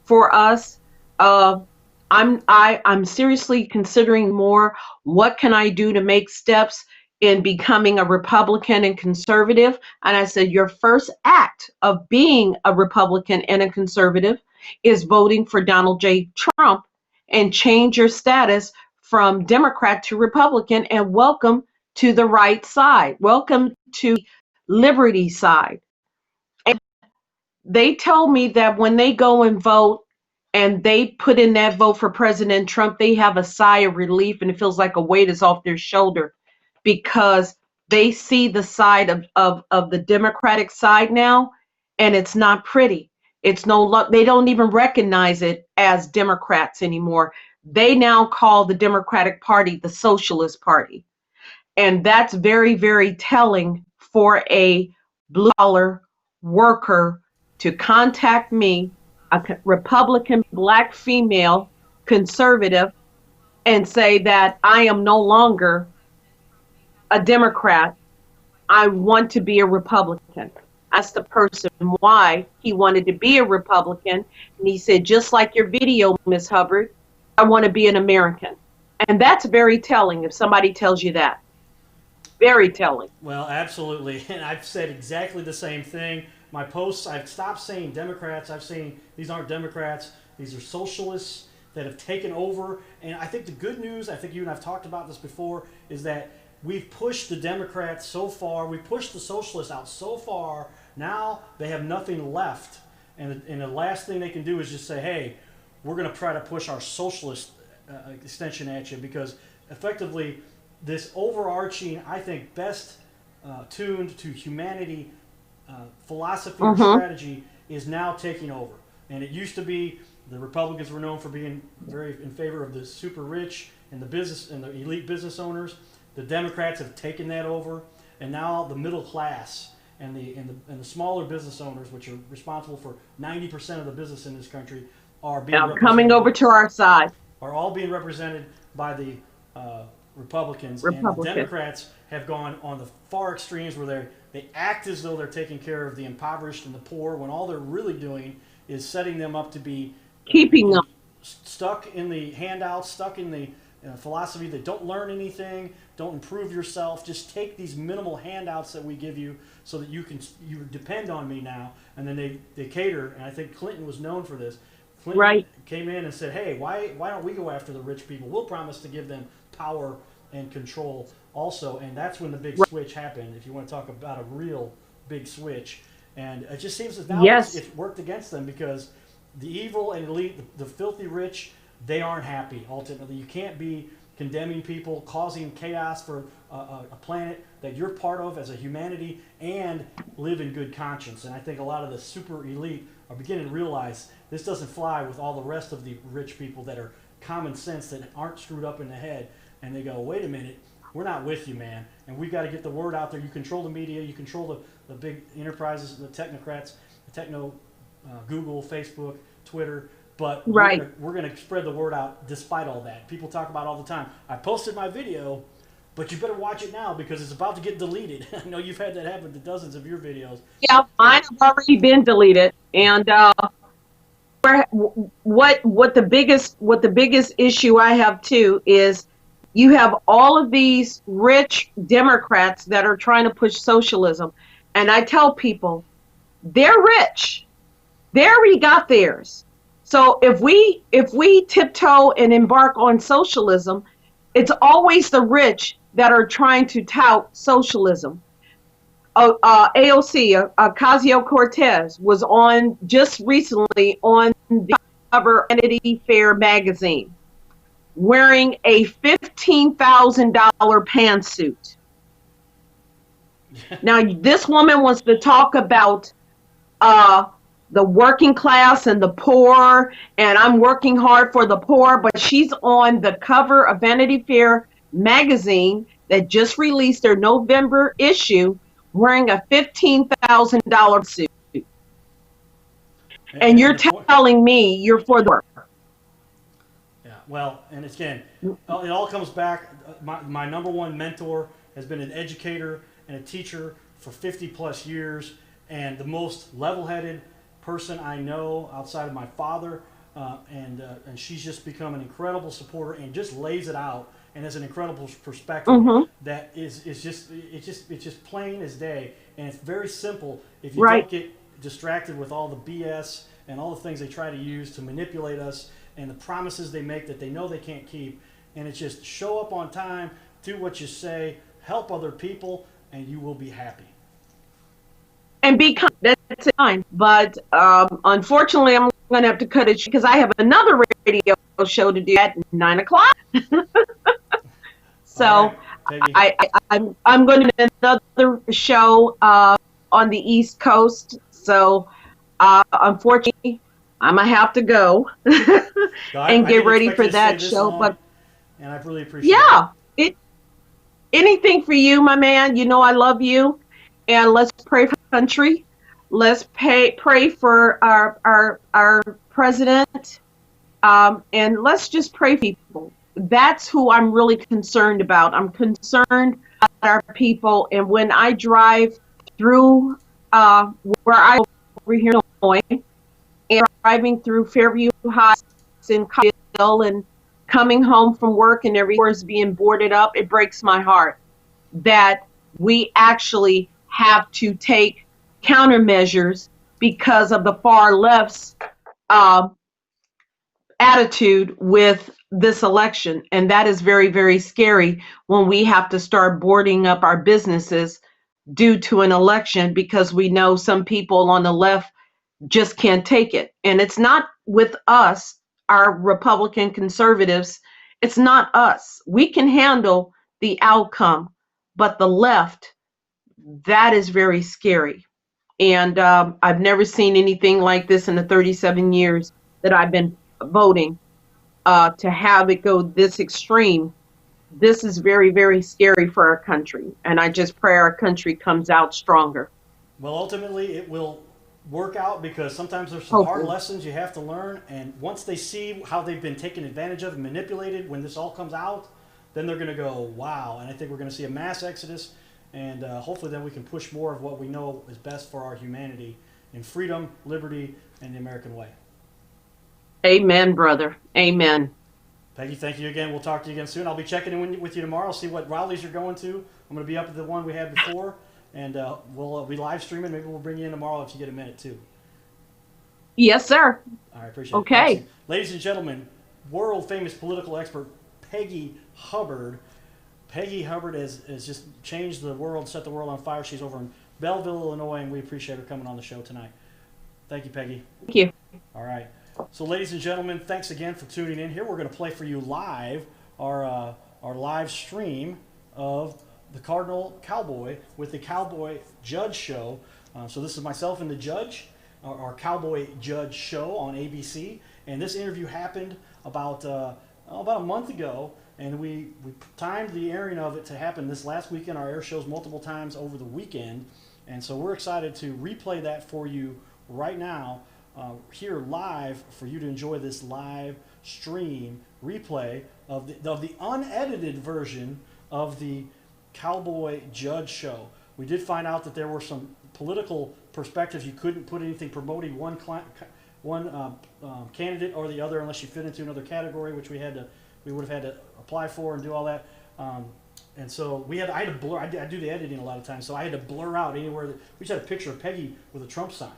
for us. I'm seriously considering more. What can I do to make steps in becoming a Republican and conservative? And I said, your first act of being a Republican and a conservative is voting for Donald J. Trump, and change your status from Democrat to Republican, and welcome to the right side. Welcome to liberty side. And they told me that when they go and vote and they put in that vote for President Trump, they have a sigh of relief, and it feels like a weight is off their shoulder, because they see the side of the Democratic side now, and it's not pretty. It's they don't even recognize it as Democrats anymore. They now call the Democratic Party the Socialist Party. And that's very, very telling for a blue collar worker to contact me, a Republican, black female, conservative, and say that I am no longer a Democrat. I want to be a Republican. Asked the person why he wanted to be a Republican, and he said, just like your video, Miss Hubbard, I want to be an American. And that's very telling if somebody tells you that. Very telling. Well, absolutely. And I've said exactly the same thing. My posts, I've stopped saying Democrats. I've saying these aren't Democrats. These are socialists that have taken over. And I think the good news, I think you and I've talked about this before, is that we've pushed the Democrats so far. We pushed the socialists out so far. Now they have nothing left. And the last thing they can do is just say, hey, we're going to try to push our socialist extension at you, because effectively this overarching, I think, best tuned to humanity philosophy or strategy is now taking over. And it used to be the Republicans were known for being very in favor of the super rich and the business and the elite business owners. The Democrats have taken that over, and now the middle class and the smaller business owners, which are responsible for 90% of the business in this country, are being coming over to our side. Are all being represented by the Republicans. And the Democrats have gone on the far extremes where they act as though they're taking care of the impoverished and the poor, when all they're really doing is setting them up to be keeping them stuck in the handouts, stuck in the philosophy that don't learn anything, don't improve yourself, just take these minimal handouts that we give you so that you depend on me now. And then they cater, and I think Clinton was known for this. Clinton came in and said, hey, why don't we go after the rich people? We'll promise to give them power and control also. And that's when the big switch happened, if you want to talk about a real big switch. And it just seems as now it's worked against them, because the evil and elite, the filthy rich, they aren't happy ultimately. You can't be condemning people, causing chaos for a planet that you're part of as a humanity, and live in good conscience. And I think a lot of the super elite are beginning to realize this doesn't fly with all the rest of the rich people that are common sense, that aren't screwed up in the head. And they go, wait a minute, we're not with you, man. And we've got to get the word out there. You control the media, you control the big enterprises, the technocrats, the techno, Google, Facebook, Twitter. But Right. we're gonna spread the word out despite all that. People talk about it all the time. I posted my video, but you better watch it now because it's about to get deleted. I know you've had that happen to dozens of your videos. Yeah, mine have already been deleted. And what the biggest issue I have too is you have all of these rich Democrats that are trying to push socialism, and I tell people they're rich. They already got theirs. So if we tiptoe and embark on socialism, it's always the rich that are trying to tout socialism. AOC, Ocasio-Cortez, was on just recently on the cover of Vanity Fair magazine wearing a $15,000 pantsuit. Now, this woman wants to talk about the working class and the poor, and I'm working hard for the poor, but she's on the cover of Vanity Fair magazine that just released their November issue wearing a $15,000 suit. And you're telling me you're for the work. Yeah, well, and again, it all comes back. My number one mentor has been an educator and a teacher for 50 plus years, and the most level-headed person I know outside of my father, and she's just become an incredible supporter and just lays it out, and has an incredible perspective that is just plain as day, and it's very simple if you don't get distracted with all the BS and all the things they try to use to manipulate us and the promises they make that they know they can't keep. And it's just show up on time, do what you say, help other people, and you will be happy. And be kind. That's fine. But unfortunately, I'm going to have to cut it because I have another radio show to do at 9 o'clock. So right, I'm going to do another show on the East Coast. So unfortunately, I'm going to have to go and get ready for that show. But and I really appreciate it. Anything for you, my man. You know I love you. And let's pray for the country. Let's pray for our president. And let's just pray for people. That's who I'm really concerned about. I'm concerned about our people. And when I drive through where I over here in Illinois, and driving through Fairview Heights and Hill and coming home from work and everywhere is being boarded up, it breaks my heart that we actually have to take countermeasures because of the far left's attitude with this election. And that is very, very scary when we have to start boarding up our businesses due to an election because we know some people on the left just can't take it. And it's not with us, our Republican conservatives. It's not us. We can handle the outcome, but the left, that is very scary. And I've never seen anything like this in the 37 years that I've been voting. To have it go this extreme, this is very, very scary for our country. And I just pray our country comes out stronger. Well, ultimately, it will work out because sometimes there's some hard lessons you have to learn. And once they see how they've been taken advantage of and manipulated when this all comes out, then they're going to go, wow. And I think we're going to see a mass exodus. And hopefully then we can push more of what we know is best for our humanity in freedom, liberty, and the American way. Amen, brother. Amen. Peggy, thank you again. We'll talk to you again soon. I'll be checking in with you tomorrow, see what rallies you're going to. I'm going to be up at the one we had before, and we'll be live streaming. Maybe we'll bring you in tomorrow if you get a minute, too. Yes, sir. All right, appreciate it. Okay. Ladies and gentlemen, world-famous political expert Peggy Hubbard. Peggy Hubbard has just changed the world, set the world on fire. She's over in Belleville, Illinois, and we appreciate her coming on the show tonight. Thank you, Peggy. Thank you. All right. So, ladies and gentlemen, thanks again for tuning in here. We're going to play for you live our live stream of the Cardinal Cowboy with the Cowboy Judge Show. So this is myself and the judge, our Cowboy Judge Show on ABC. And this interview happened about a month ago. and we timed the airing of it to happen this last weekend. Our air shows multiple times over the weekend, and so we're excited to replay that for you right now, here live, for you to enjoy this live stream replay of the unedited version of the Cowboy Judge Show. We did find out that there were some political perspectives. You couldn't put anything promoting one candidate or the other unless you fit into another category, which we would have had to apply for and do all that. And so I had to blur. I do the editing a lot of times, so I had to blur out anywhere. We just had a picture of Peggy with a Trump sign,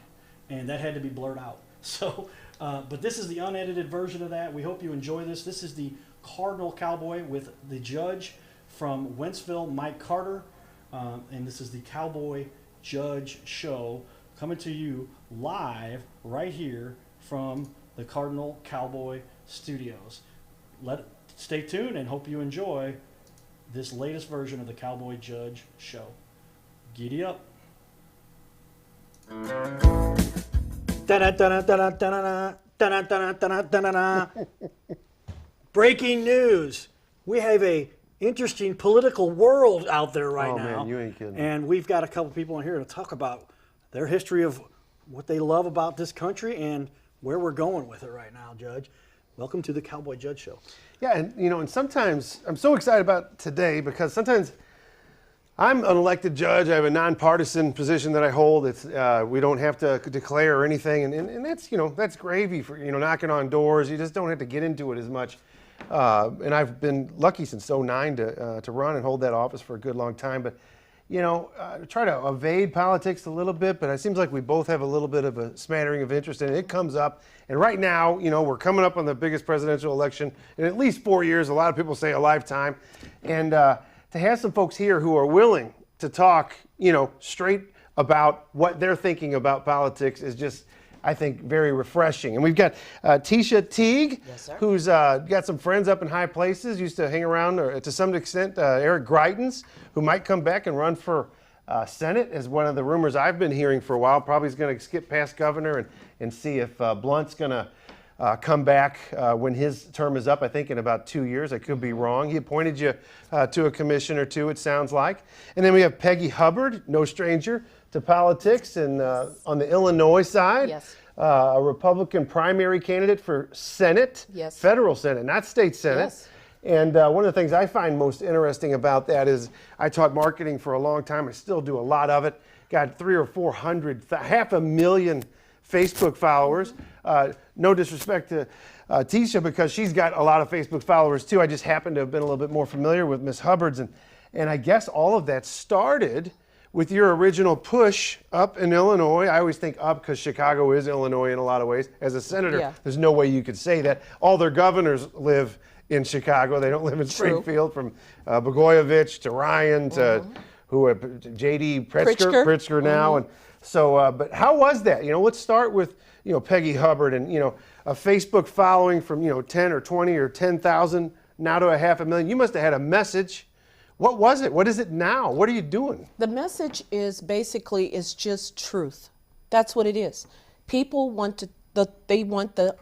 and that had to be blurred out. So, but this is the unedited version of that. We hope you enjoy this. This is the Cardinal Cowboy with the judge from Wentzville, Mike Carter, and this is the Cowboy Judge Show coming to you live right here from the Cardinal Cowboy Studios. Stay tuned and hope you enjoy this latest version of the Cowboy Judge Show. Giddy up. Breaking news. We have a interesting political world out there right now. Man, you ain't kidding. And we've got a couple people in here to talk about their history of what they love about this country and where we're going with it right now, Judge. Welcome to the Cowboy Judge Show. Yeah, and sometimes I'm so excited about today because sometimes I'm an elected judge. I have a nonpartisan position that I hold. It's we don't have to declare or anything, and that's that's gravy for knocking on doors. You just don't have to get into it as much. And I've been lucky since '09 to run and hold that office for a good long time. But try to evade politics a little bit. But it seems like we both have a little bit of a smattering of interest, and it comes up. And right now, we're coming up on the biggest presidential election in at least 4 years. A lot of people say a lifetime, and to have some folks here who are willing to talk, straight about what they're thinking about politics is just, I think, very refreshing. And we've got Tigue, yes, sir, who's got some friends up in high places, used to hang around, or to some extent, Eric Greitens, who might come back and run for Senate, is one of the rumors I've been hearing for a while. Probably is going to skip past governor and see if Blunt's going to come back when his term is up, I think in about 2 years. I could be wrong. He appointed you to a commission or two, it sounds like. And then we have Peggy Hubbard, no stranger to politics, and on the Illinois side, yes, a Republican primary candidate for Senate, yes, federal Senate, not state Senate. yes. And one of the things I find most interesting about that is I taught marketing for a long time. I still do a lot of it. Got 300,000 or 400,000, 500,000 Facebook followers. No disrespect to Tisha, because she's got a lot of Facebook followers too. I just happen to have been a little bit more familiar with Miss Hubbard's. And I guess all of that started with your original push up in Illinois. I always think up because Chicago is Illinois in a lot of ways. As a senator, yeah, there's no way you could say that. All their governors live in Chicago. They don't live in Springfield. From Blagojevich to Ryan to J.D. Pritzker now. And so, but how was that? Let's start with Peggy Hubbard and a Facebook following from 10 or 20 or 10,000 now to 500,000. You must have had a message. What was it? What is it now? What are you doing? The message is basically just truth. That's what it is. People want they want the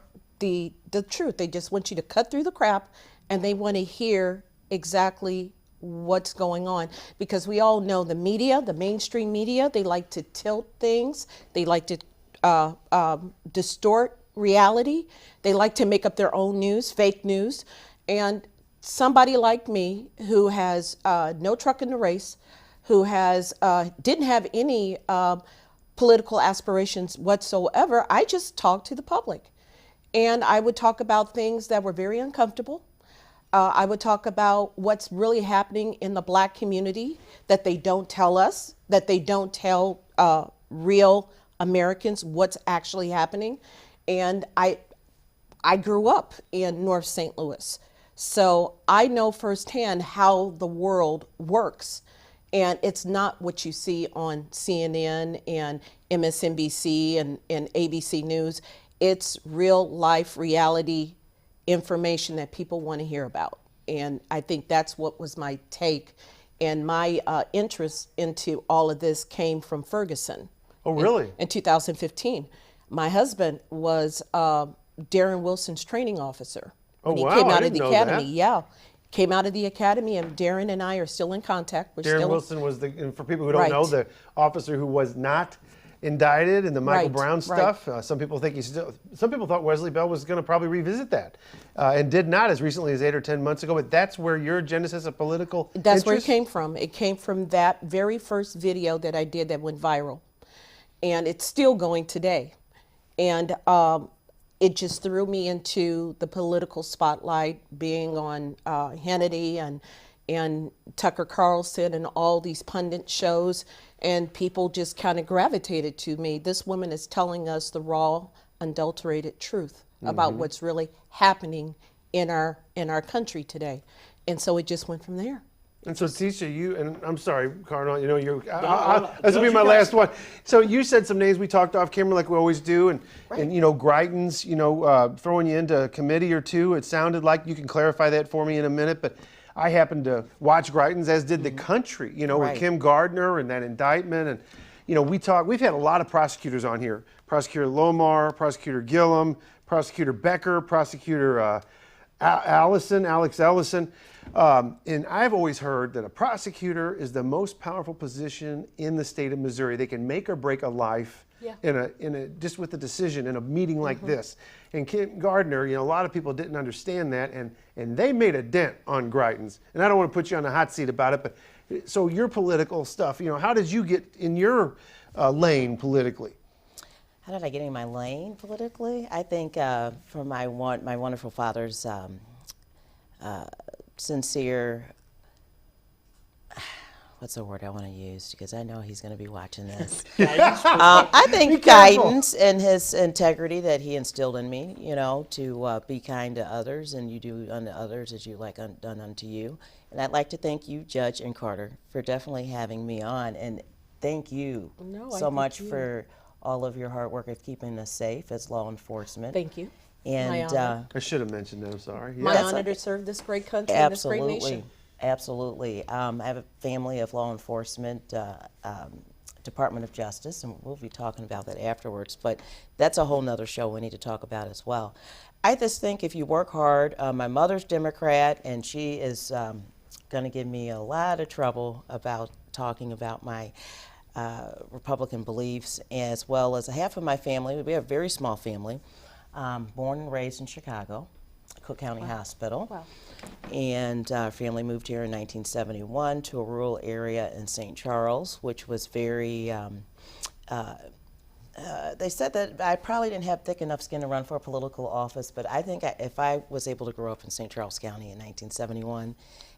truth. They just want you to cut through the crap, and they want to hear exactly what's going on, because we all know the media, the mainstream media, they like to tilt things. They like to distort reality. They like to make up their own news, fake news. And somebody like me who has no truck in the race, who has didn't have any political aspirations whatsoever, I just talked to the public. And I would talk about things that were very uncomfortable. I would talk about what's really happening in the Black community that they don't tell us, that they don't tell real Americans what's actually happening. And I grew up in North St. Louis, so I know firsthand how the world works. And it's not what you see on CNN and MSNBC and ABC News. It's real life reality information that people want to hear about. And I think that's what was my take. And my interest into all of this came from Ferguson. Oh, really? In 2015. My husband was Darren Wilson's training officer when he came out of the academy. Yeah. came out of the academy, and Darren and I are still in contact. We're Darren still Wilson was and for people who don't Right. know, the officer who was not indicted in the Michael Right, Brown right. stuff. Some people think some people thought Wesley Bell was going to probably revisit that, and did not as recently as 8 or 10 months ago. But that's where your genesis of political That's where it interest? came from. It came from that very first video that I did that went viral. And it's still going today. And it just threw me into the political spotlight, being on Hannity and Tucker Carlson and all these pundit shows. And people just kind of gravitated to me. This woman is telling us the raw, unadulterated truth about what's really happening in our country today. And so it just went from there. And so, Tisha, you, and I'm sorry, Cardinal, you know, no, this will be Judge, my you last one. So you said some names we talked off camera like we always do, and you know, Greitens, you know, throwing you into a committee or two. It sounded like, you can clarify that for me in a minute, but I happened to watch Greitens, as did the country, you know, with Right. Kim Gardner and that indictment. And, you know, we've had a lot of prosecutors on here. Prosecutor Lomar, Prosecutor Gillum, Prosecutor Becker, Prosecutor Alex Ellison. And I've always heard that a prosecutor is the most powerful position in the state of Missouri. They can make or break a life in a just with a decision in a meeting like this. And Kim Gardner, you know, a lot of people didn't understand that, and they made a dent on Greitens. And I don't want to put you on the hot seat about it, but so your political stuff, you know, how did you get in your lane politically? How did I get in my lane politically? I think from my wonderful father's sincere, what's the word I want to use, because I know he's going to be watching this. I think guidance and his integrity that he instilled in me, you know, to be kind to others, and you do unto others as you like done unto you. And I'd like to thank you, Judge and Carter, for definitely having me on, and thank you so much for all of your hard work of keeping us safe as law enforcement. Thank you. And My honor. I should have mentioned that, I'm sorry. My Yeah. honor to serve this great country and this great absolutely, nation. absolutely. I have a family of law enforcement, Department of Justice, and we'll be talking about that afterwards, but that's a whole nother show we need to talk about as well. I just think if you work hard, my mother's Democrat, and she is going to give me a lot of trouble about talking about my Republican beliefs, as well as half of my family. We have a very small family, born and raised in Chicago, Cook County Hospital. Wow. And our family moved here in 1971 to a rural area in St. Charles, which was very, they said that I probably didn't have thick enough skin to run for a political office, but I think if I was able to grow up in St. Charles County in 1971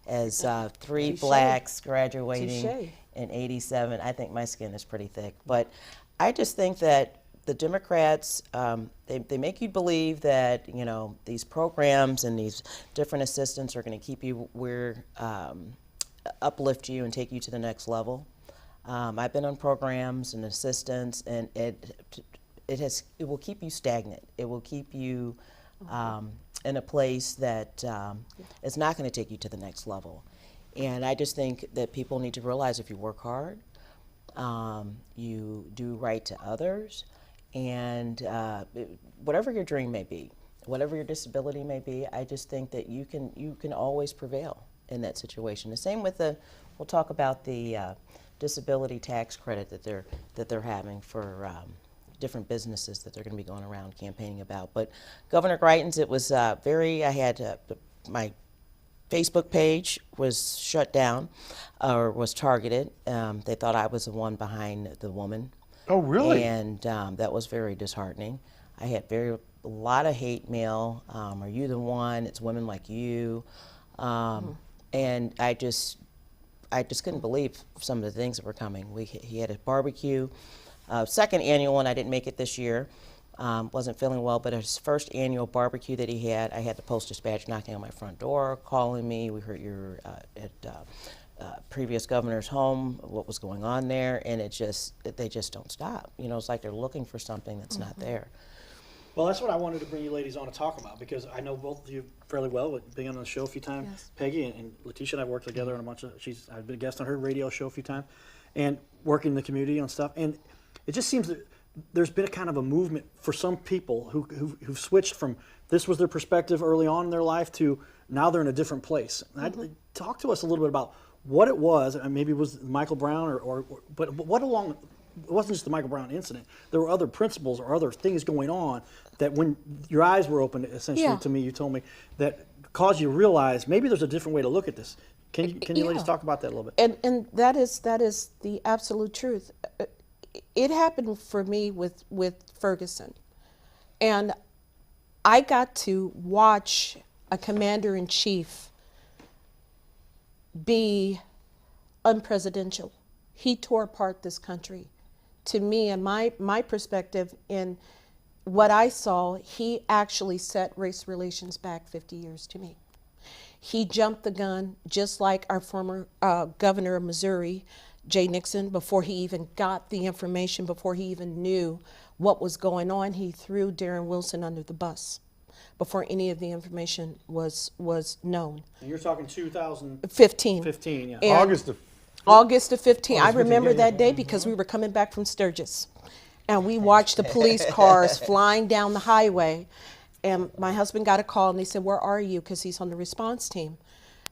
as three blacks graduating in 87, I think my skin is pretty thick. But I just think that the Democrats, they make you believe that, you know, these programs and these different assistants are going to keep you where, uplift you and take you to the next level. I've been on programs and assistants, and it will keep you stagnant. It will keep you in a place that is not going to take you to the next level. And I just think that people need to realize if you work hard, you do right to others, and whatever your dream may be, whatever your disability may be, I just think that you can always prevail in that situation. The same with we'll talk about the disability tax credit that they're having for different businesses that they're going to be going around campaigning about. But Governor Greitens, it was I had my Facebook page was shut down or was targeted. They thought I was the one behind the woman. Oh, really? And that was very disheartening. I had a lot of hate mail. Are you the one? It's women like you. And I just couldn't believe some of the things that were coming. He had a barbecue, second annual one. I didn't make it this year. Wasn't feeling well, but his first annual barbecue that he had, I had the Post-Dispatch knocking on my front door, calling me. We heard you're at previous governor's home, what was going on there, and they just don't stop. You know, it's like they're looking for something that's not there. Well, that's what I wanted to bring you ladies on to talk about, because I know both of you fairly well, with being on the show a few times. Yes. Peggy and Lateacha and I worked together on a bunch of. I've been a guest on her radio show a few times, and working in the community on stuff. And it just seems that there's been a kind of a movement for some people who've switched from this was their perspective early on in their life to Now they're in a different place. Talk to us a little bit about what it was, and maybe it was Michael Brown, but what along, it wasn't just the Michael Brown incident. There were other principles or other things going on that when your eyes were opened, essentially to me, you told me, that caused you to realize maybe there's a different way to look at this. Can you ladies talk about that a little bit? And that is the absolute truth. It happened for me with Ferguson, and I got to watch a commander-in-chief be unpresidential. He tore apart this country. To me, and my perspective in what I saw, he actually set race relations back 50 years to me. He jumped the gun, just like our former governor of Missouri, Jay Nixon, before he even got the information, before he even knew what was going on. He threw Darren Wilson under the bus before any of the information was known. And you're talking 2015. 15, yeah. And August of 15. I remember that day because we were coming back from Sturgis, and we watched the police cars flying down the highway. And my husband got a call, and they said, "Where are you?" Because he's on the response team.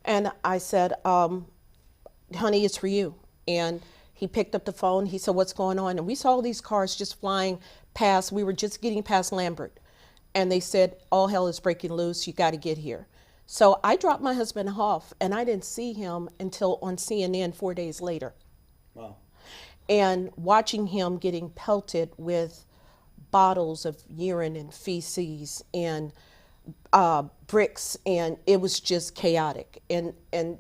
And I said, "Honey, it's for you." And he picked up the phone. He said, "What's going on?" And we saw these cars just flying past. We were just getting past Lambert. And they said, "All hell is breaking loose. You got to get here." So I dropped my husband off, and I didn't see him until on CNN 4 days later. Wow. And watching him getting pelted with bottles of urine and feces and bricks, and it was just chaotic. And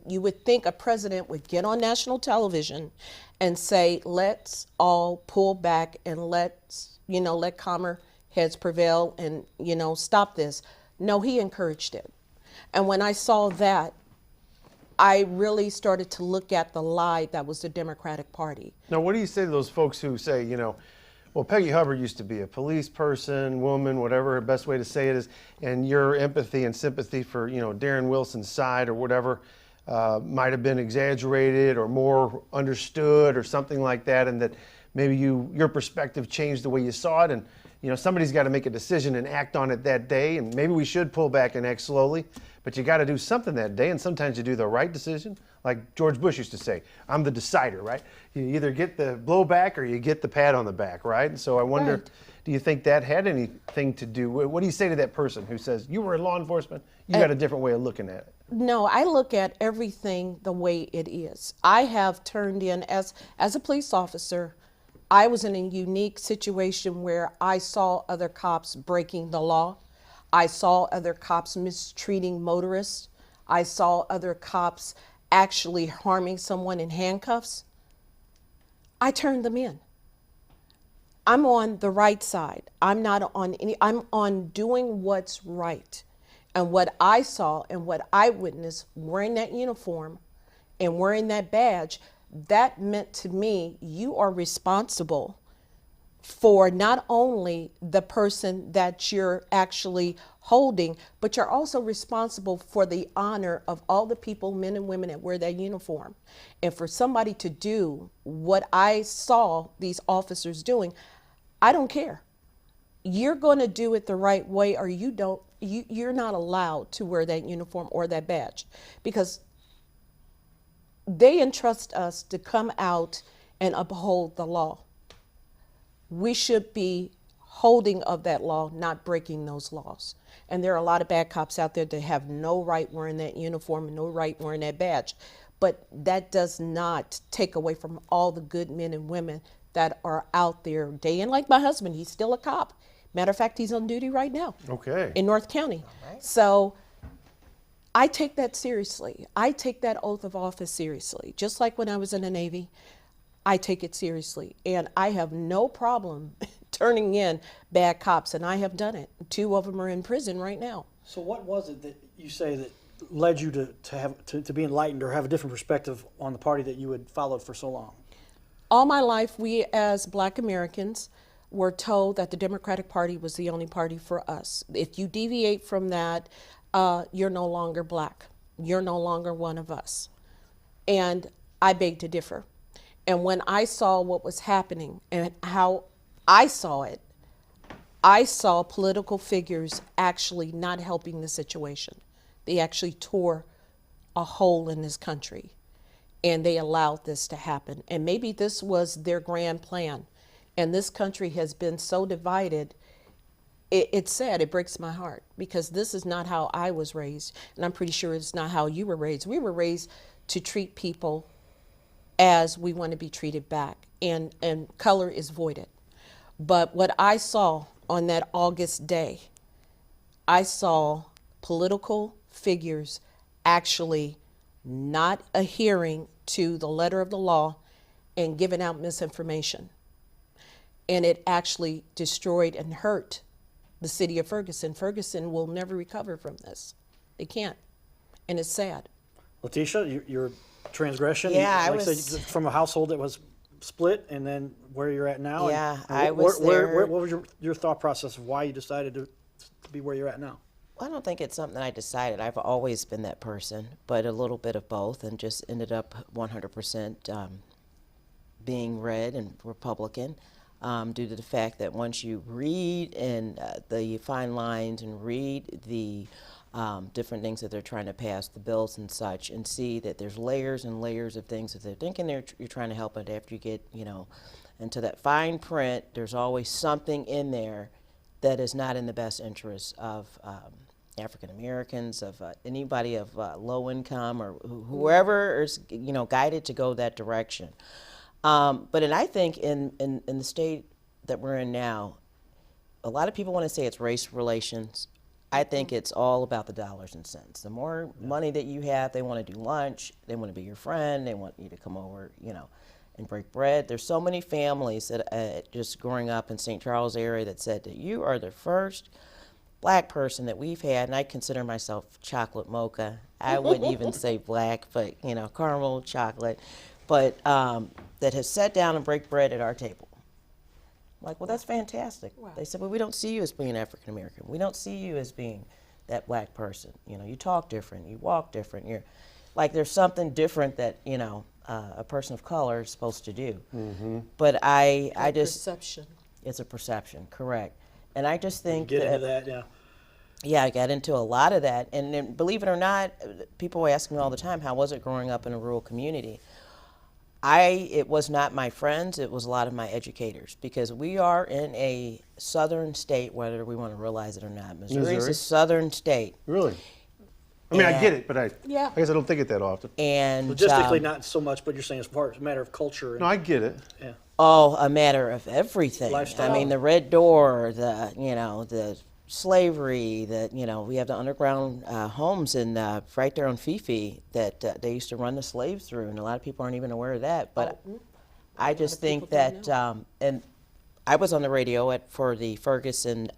you would think a president would get on national television and say, "Let's all pull back and let calmer heads prevail and stop this." No, he encouraged it. And when I saw that, I really started to look at the lie that was the Democratic Party. Now, what do you say to those folks who say, well, Peggy Hubbard used to be a police person, woman, whatever the best way to say it is, and your empathy and sympathy for, Darren Wilson's side or whatever might have been exaggerated or more understood or something like that, and that maybe your perspective changed the way you saw it, and somebody's got to make a decision and act on it that day, and maybe we should pull back and act slowly, but you got to do something that day, and sometimes you do the right decision. Like George Bush used to say, "I'm the decider," right? You either get the blowback or you get the pat on the back, right? And so I wonder, Right. Do you think that had anything to do with, what do you say to that person who says, "You were in law enforcement, you got a different way of looking at it"? No, I look at everything the way it is. I have turned in, as a police officer, I was in a unique situation where I saw other cops breaking the law. I saw other cops mistreating motorists. I saw other cops actually harming someone in handcuffs. I turned them in. I'm on the right side. I'm not on I'm on doing what's right. And what I saw and what I witnessed wearing that uniform and wearing that badge, that meant to me, you are responsible for not only the person that you're actually holding, but you're also responsible for the honor of all the people, men and women, that wear that uniform. And for somebody to do what I saw these officers doing, I don't care. You're going to do it the right way, or you don't. You're not allowed to wear that uniform or that badge, because they entrust us to come out and uphold the law. We should be holding of that law, not breaking those laws. And there are a lot of bad cops out there that have no right wearing that uniform and no right wearing that badge. But that does not take away from all the good men and women that are out there day in. Like my husband, he's still a cop. Matter of fact, he's on duty right now. Okay. In North County. Right. So I take that seriously. I take that oath of office seriously. Just like when I was in the Navy, I take it seriously. And I have no problem turning in bad cops, and I have done it. 2 of them are in prison right now. So what was it that you say that led you to be enlightened or have a different perspective on the party that you had followed for so long? All my life, we as Black Americans were told that the Democratic Party was the only party for us. If you deviate from that, you're no longer Black. You're no longer one of us. And I beg to differ. And when I saw what was happening and how I saw it, I saw political figures actually not helping the situation. They actually tore a hole in this country, and they allowed this to happen. And maybe this was their grand plan. And this country has been so divided. It's sad, it breaks my heart, because this is not how I was raised. And I'm pretty sure it's not how you were raised. We were raised to treat people as we want to be treated back. And color is voided. But what I saw on that August day, I saw political figures actually not adhering to the letter of the law and giving out misinformation. And it actually destroyed and hurt the city of Ferguson. Ferguson will never recover from this. They can't. And it's sad. Lateacha, your transgression, Yeah, like I I said, from a household that was split, and then where you're at now. Yeah, and I was there. What was your thought process of why you decided to be where you're at now? I don't think it's something I decided. I've always been that person, but a little bit of both, and just ended up 100% being red and Republican, due to the fact that once you read in the fine lines and read the different things that they're trying to pass, the bills and such, and see that there's layers and layers of things that they're thinking you're trying to help, but after you get, into that fine print, there's always something in there that is not in the best interest of African Americans, of anybody of low income, or whoever is guided to go that direction. But I think in the state that we're in now, a lot of people want to say it's race relations. I think it's all about the dollars and cents. The more money that you have, they want to do lunch, they want to be your friend, they want you to come over, and break bread. There's so many families that just growing up in St. Charles area that said that you are the first black person that we've had, and I consider myself chocolate mocha. I wouldn't even say black, but caramel chocolate, but that has sat down and break bread at our table. I'm like, well, that's fantastic. Wow. They said, well, we don't see you as being African American. We don't see you as being that black person. You talk different, you walk different. You're like, there's something different that a person of color is supposed to do. Mm-hmm. But I just perception. It's a perception, correct. And I just think Get into that, yeah. Yeah, I got into a lot of that. And then, believe it or not, people ask me all the time, how was it growing up in a rural community? It was not my friends, it was a lot of my educators, because we are in a southern state, whether we want to realize it or not. Missouri is a southern state. Really? I mean, I get it, but I guess I don't think it that often. And logistically, not so much, but you're saying it's a matter of culture. No, I get it. Yeah. Oh, a matter of everything. Lifestyle. I mean, the Red Door, the slavery, we have the underground homes right there on Fifi that they used to run the slaves through, and a lot of people aren't even aware of that. But I just think that, and I was on the radio for the Ferguson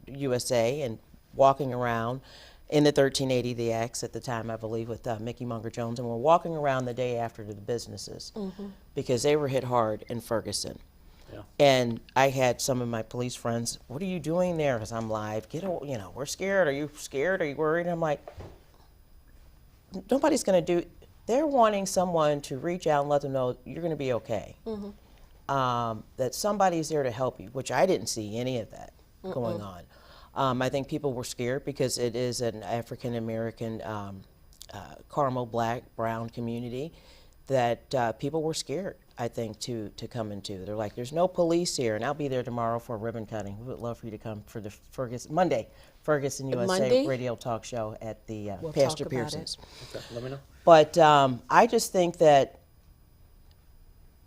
USA, and walking around in the 1380, the X at the time, I believe, with Mickey Munger Jones, and we're walking around the day after to the businesses because they were hit hard in Ferguson. Yeah. And I had some of my police friends, what are you doing there? Because I'm live. We're scared. Are you scared? Are you worried? And I'm like, nobody's going to do. They're wanting someone to reach out and let them know you're going to be okay. That somebody's there to help you, which I didn't see any of that going on. I think people were scared because it is an African American, caramel, black, brown community that people were scared, I think, to come into. They're like, there's no police here, and I'll be there tomorrow for a ribbon cutting. We would love for you to come for the Ferguson USA radio talk show at the Pastor Pearson's. Okay, let me know. But I just think that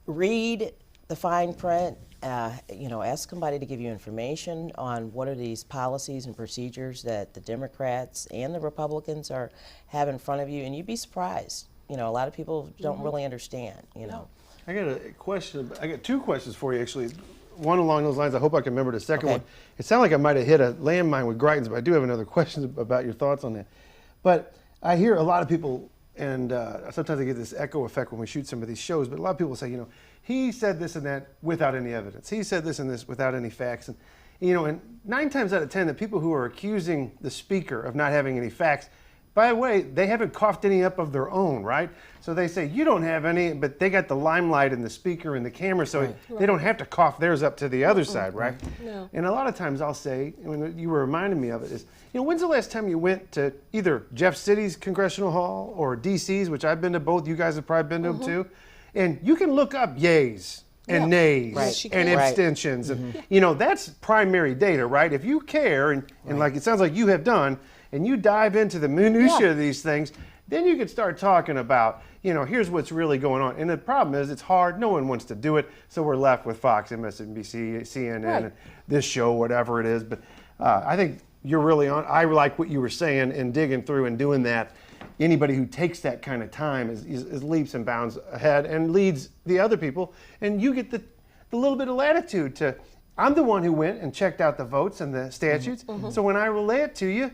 read the fine print. Ask somebody to give you information on what are these policies and procedures that the Democrats and the Republicans have in front of you, and you'd be surprised. A lot of people don't really understand, I got a question. I got two questions for you, actually. One along those lines. I hope I can remember the second one. It sounded like I might have hit a landmine with Greitens, but I do have another question about your thoughts on that. But I hear a lot of people, and sometimes I get this echo effect when we shoot some of these shows, but a lot of people say, he said this and that without any evidence. He said this and this without any facts. And 9 times out of 10, the people who are accusing the speaker of not having any facts, by the way, they haven't coughed any up of their own, right? So they say, you don't have any, but they got the limelight and the speaker and the camera, so they don't have to cough theirs up to the other side, right? No. And a lot of times I'll say, when you were reminding me of it, is, when's the last time you went to either Jeff City's Congressional Hall or DC's, which I've been to both, you guys have probably been to them too, and you can look up yays and nays and abstentions. And, that's primary data, right? If you care, and like it sounds like you have done, and you dive into the minutia of these things, then you can start talking about, here's what's really going on. And the problem is it's hard. No one wants to do it. So we're left with Fox, MSNBC, CNN, and this show, whatever it is. But I think you're really on. I like what you were saying and digging through and doing that. Anybody who takes that kind of time is leaps and bounds ahead and leads the other people. And you get the little bit of latitude to, I'm the one who went and checked out the votes and the statutes. So when I relay it to you,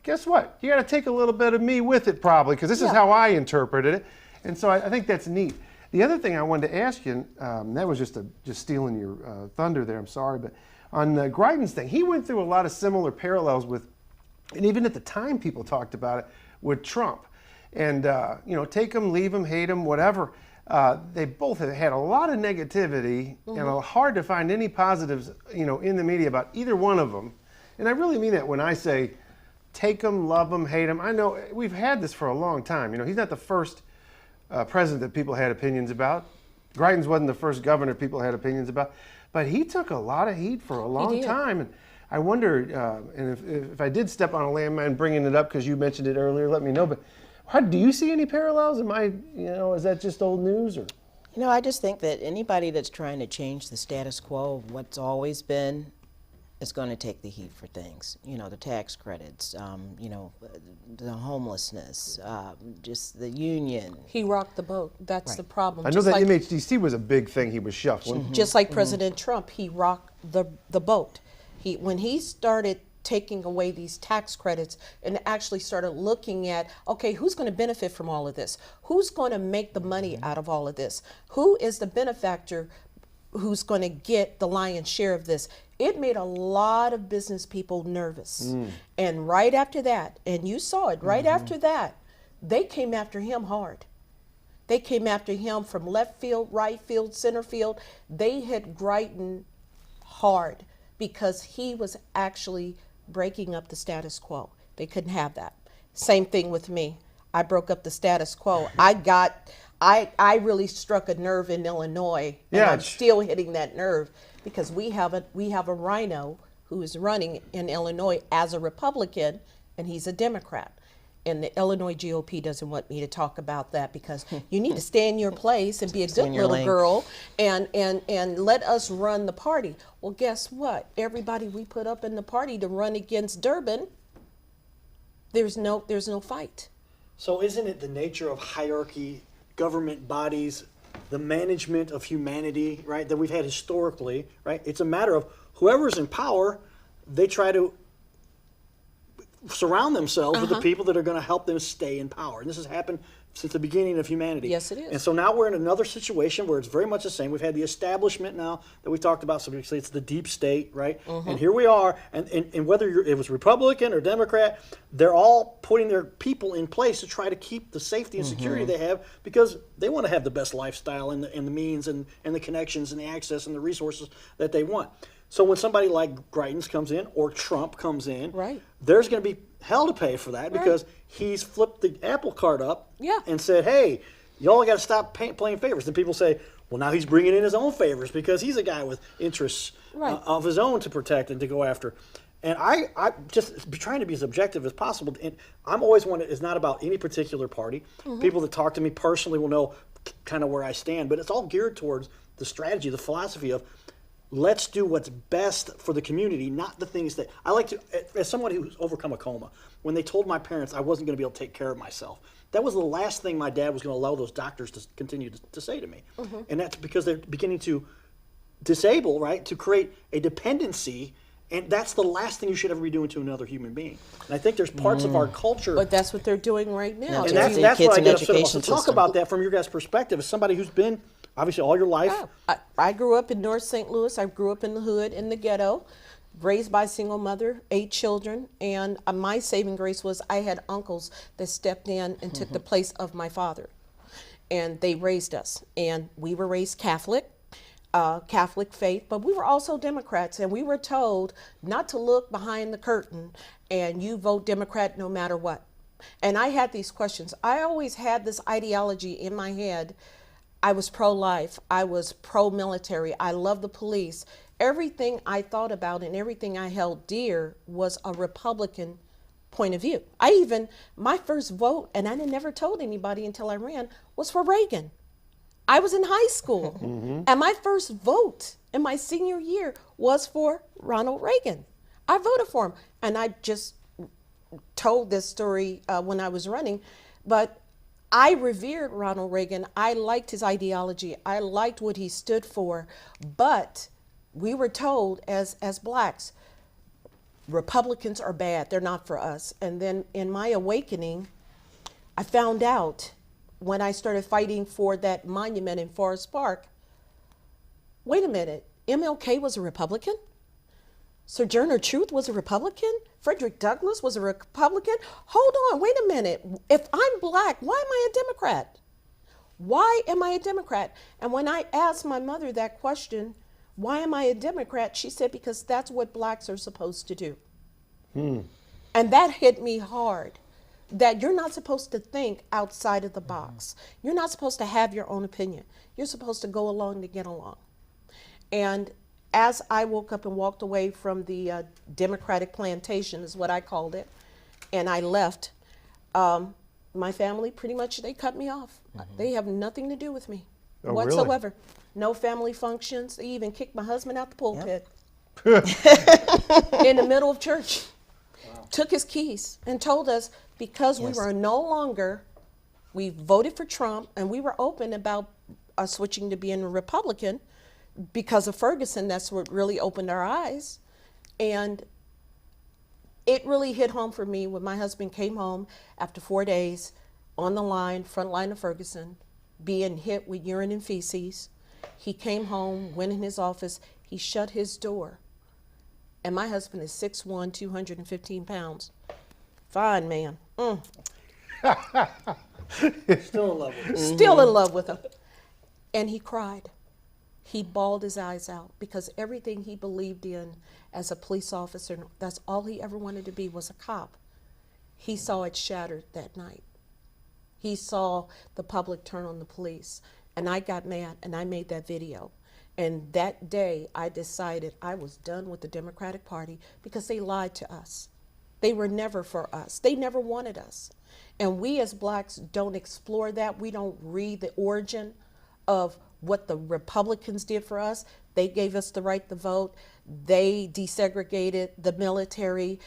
guess what? You got to take a little bit of me with it probably, because this is how I interpreted it. And so I think that's neat. The other thing I wanted to ask you, that was just stealing your thunder there, I'm sorry, but on Greitens' thing, he went through a lot of similar parallels with, and even at the time people talked about it, with Trump. And, take him, leave him, hate him, whatever. They both have had a lot of negativity and hard to find any positives, in the media about either one of them. And I really mean that when I say take him, love him, hate him. I know we've had this for a long time. He's not the first president that people had opinions about. Greitens wasn't the first governor people had opinions about. But he took a lot of heat for a long time. And I wonder, and if I did step on a landmine bringing it up because you mentioned it earlier, let me know. But do you see any parallels? Is that just old news? Or? I just think that anybody that's trying to change the status quo of what's always been is going to take the heat for things. The tax credits, the homelessness, just the union. He rocked the boat. That's the problem. I know that MHDC was a big thing he was shuffling. Just like President Trump, he rocked the boat. When he started taking away these tax credits and actually started looking at, okay, who's going to benefit from all of this? Who's going to make the money out of all of this? Who is the benefactor who's going to get the lion's share of this? It made a lot of business people nervous. And right after that, and you saw it, right after that, they came after him hard. They came after him from left field, right field, center field. They hit Greitens hard because he was actually breaking up the status quo. They couldn't have that. Same thing with me. I broke up the status quo. I really struck a nerve in Illinois, and I'm still hitting that nerve because we have a rhino who is running in Illinois as a Republican, and he's a Democrat. And the Illinois GOP doesn't want me to talk about that because you need to stay in your place and be a good little girl and let us run the party. Well, guess what? Everybody we put up in the party to run against Durbin, there's no fight. So isn't it the nature of hierarchy, government bodies, the management of humanity, right, that we've had historically, right? It's a matter of whoever's in power, they try to surround themselves with the people that are going to help them stay in power. And this has happened since the beginning of humanity. Yes, it is. And so now we're in another situation where it's very much the same. We've had the establishment now that we talked about. So we say it's the deep state, right? And here we are. And whether it was Republican or Democrat, they're all putting their people in place to try to keep the safety and security they have because they want to have the best lifestyle and the means and the connections and the access and the resources that they want. So when somebody like Greitens comes in or Trump comes in, there's going to be hell to pay for that because he's flipped the apple cart up and said, hey, y'all got to stop playing favorites. And people say, well, now he's bringing in his own favors because he's a guy with interests of his own to protect and to go after. And I just be trying to be as objective as possible. And I'm always one that is not about any particular party. People that talk to me personally will know kind of where I stand. But it's all geared towards the strategy, the philosophy of let's do what's best for the community, not the things that I like to, as someone who's overcome a coma, when they told my parents I wasn't going to be able to take care of myself, that was the last thing my dad was going to allow those doctors to continue to say to me. And that's because they're beginning to disable, right, to create a dependency. And that's the last thing you should ever be doing to another human being. And I think there's parts of our culture. But that's what they're doing right now. And that's what I get upset about. So talk about that from your guys' perspective as somebody who's been obviously all your life. I grew up in North St. Louis. I grew up in the hood, in the ghetto, raised by a single mother, 8 children. And my saving grace was I had uncles that stepped in and took the place of my father. And they raised us. And we were raised Catholic. Catholic faith, but we were also Democrats, and we were told not to look behind the curtain and you vote Democrat no matter what. And I had these questions. I always had this ideology in my head. I was pro-life. I was pro-military. I loved the police. Everything I thought about and everything I held dear was a Republican point of view. My first vote, and I never told anybody until I ran, was for Reagan. I was in high school, and my first vote in my senior year was for Ronald Reagan. I voted for him, and I just told this story when I was running, but I revered Ronald Reagan. I liked his ideology. I liked what he stood for, but we were told as blacks, Republicans are bad. They're not for us. And then in my awakening, I found out when I started fighting for that monument in Forest Park, wait a minute, MLK was a Republican? Sojourner Truth was a Republican? Frederick Douglass was a Republican? Hold on, wait a minute. If I'm black, why am I a Democrat? Why am I a Democrat? And when I asked my mother that question, why am I a Democrat? She said, because that's what blacks are supposed to do. And that hit me hard. That you're not supposed to think outside of the box. You're not supposed to have your own opinion. You're supposed to go along to get along. And as I woke up and walked away from the Democratic plantation, is what I called it, and I left, my family pretty much, they cut me off. They have nothing to do with me whatsoever. Really? No family functions. They even kicked my husband out the pulpit in the middle of church. Wow. Took his keys and told us, because we were no longer, we voted for Trump, and we were open about switching to being a Republican because of Ferguson. That's what really opened our eyes. And it really hit home for me when my husband came home after 4 days on the line, front line of Ferguson, being hit with urine and feces. He came home, went in his office, he shut his door. And my husband is 6'1", 215 pounds. Fine man. Still in love with him. Still in love with him. And he cried. He bawled his eyes out because everything he believed in as a police officer, that's all he ever wanted to be, was a cop. He saw it shattered that night. He saw the public turn on the police. And I got mad and I made that video. And that day I decided I was done with the Democratic Party because they lied to us. They were never for us. They never wanted us. And we as blacks don't explore that. We don't read the origin of what the Republicans did for us. They gave us the right to vote. They desegregated the military.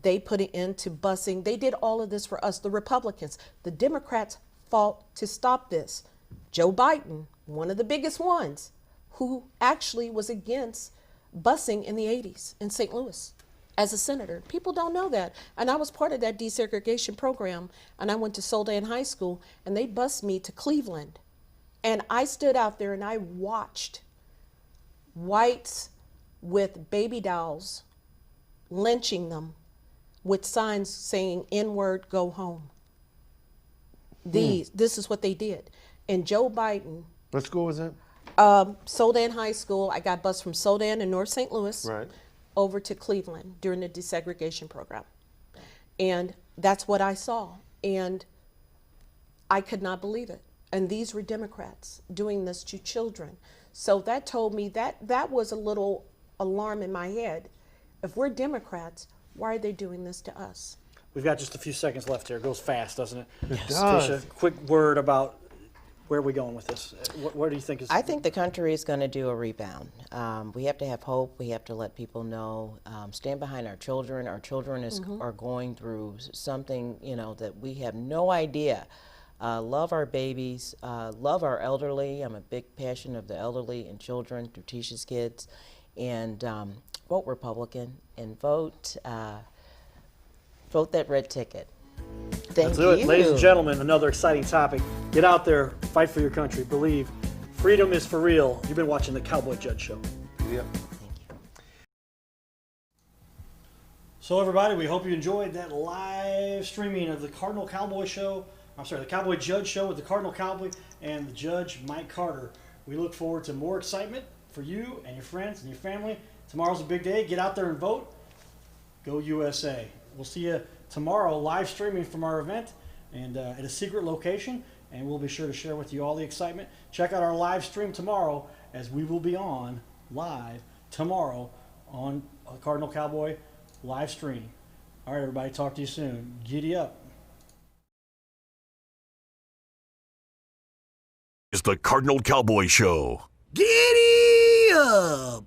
They put it into busing. They did all of this for us, the Republicans. The Democrats fought to stop this. Joe Biden, one of the biggest ones, who actually was against busing in the 80s in St. Louis as a senator. People don't know that. And I was part of that desegregation program, and I went to Soldan High School, and they bused me to Cleveland. And I stood out there and I watched whites with baby dolls lynching them with signs saying, N-word, go home. This is what they did. And Joe Biden. What school was that? Soldan High School. I got bused from Soldan in North St. Louis over to Cleveland during the desegregation program. And that's what I saw. And I could not believe it. And these were Democrats doing this to children. So that told me that was a little alarm in my head. If we're Democrats, why are they doing this to us? We've got just a few seconds left here. It goes fast, doesn't it? It does. Tisha, quick word about where are we going with this? What do you think is... I think the country is going to do a rebound. We have to have hope. We have to let people know, stand behind our children. Our children are going through something, that we have no idea. Love our babies, love our elderly. I'm a big passion of the elderly and children through Tisha's kids. And vote Republican and vote that red ticket. Thank Let's do it. you. Ladies and gentlemen, another exciting topic. Get out there, fight for your country, believe. Freedom is for real. You've been watching the Cowboy Judge Show. Yep. So everybody, we hope you enjoyed that live streaming of the Cardinal Cowboy Show. I'm sorry, the Cowboy Judge Show with the Cardinal Cowboy and the Judge Mike Carter. We look forward to more excitement for you and your friends and your family. Tomorrow's a big day. Get out there and vote. Go USA. We'll see you tomorrow live streaming from our event and at a secret location. And we'll be sure to share with you all the excitement. Check out our live stream tomorrow, as we will be on live tomorrow on Cardinal Cowboy live stream. All right, everybody, talk to you soon. Giddy up. It's the Cardinal Cowboy Show. Giddy up!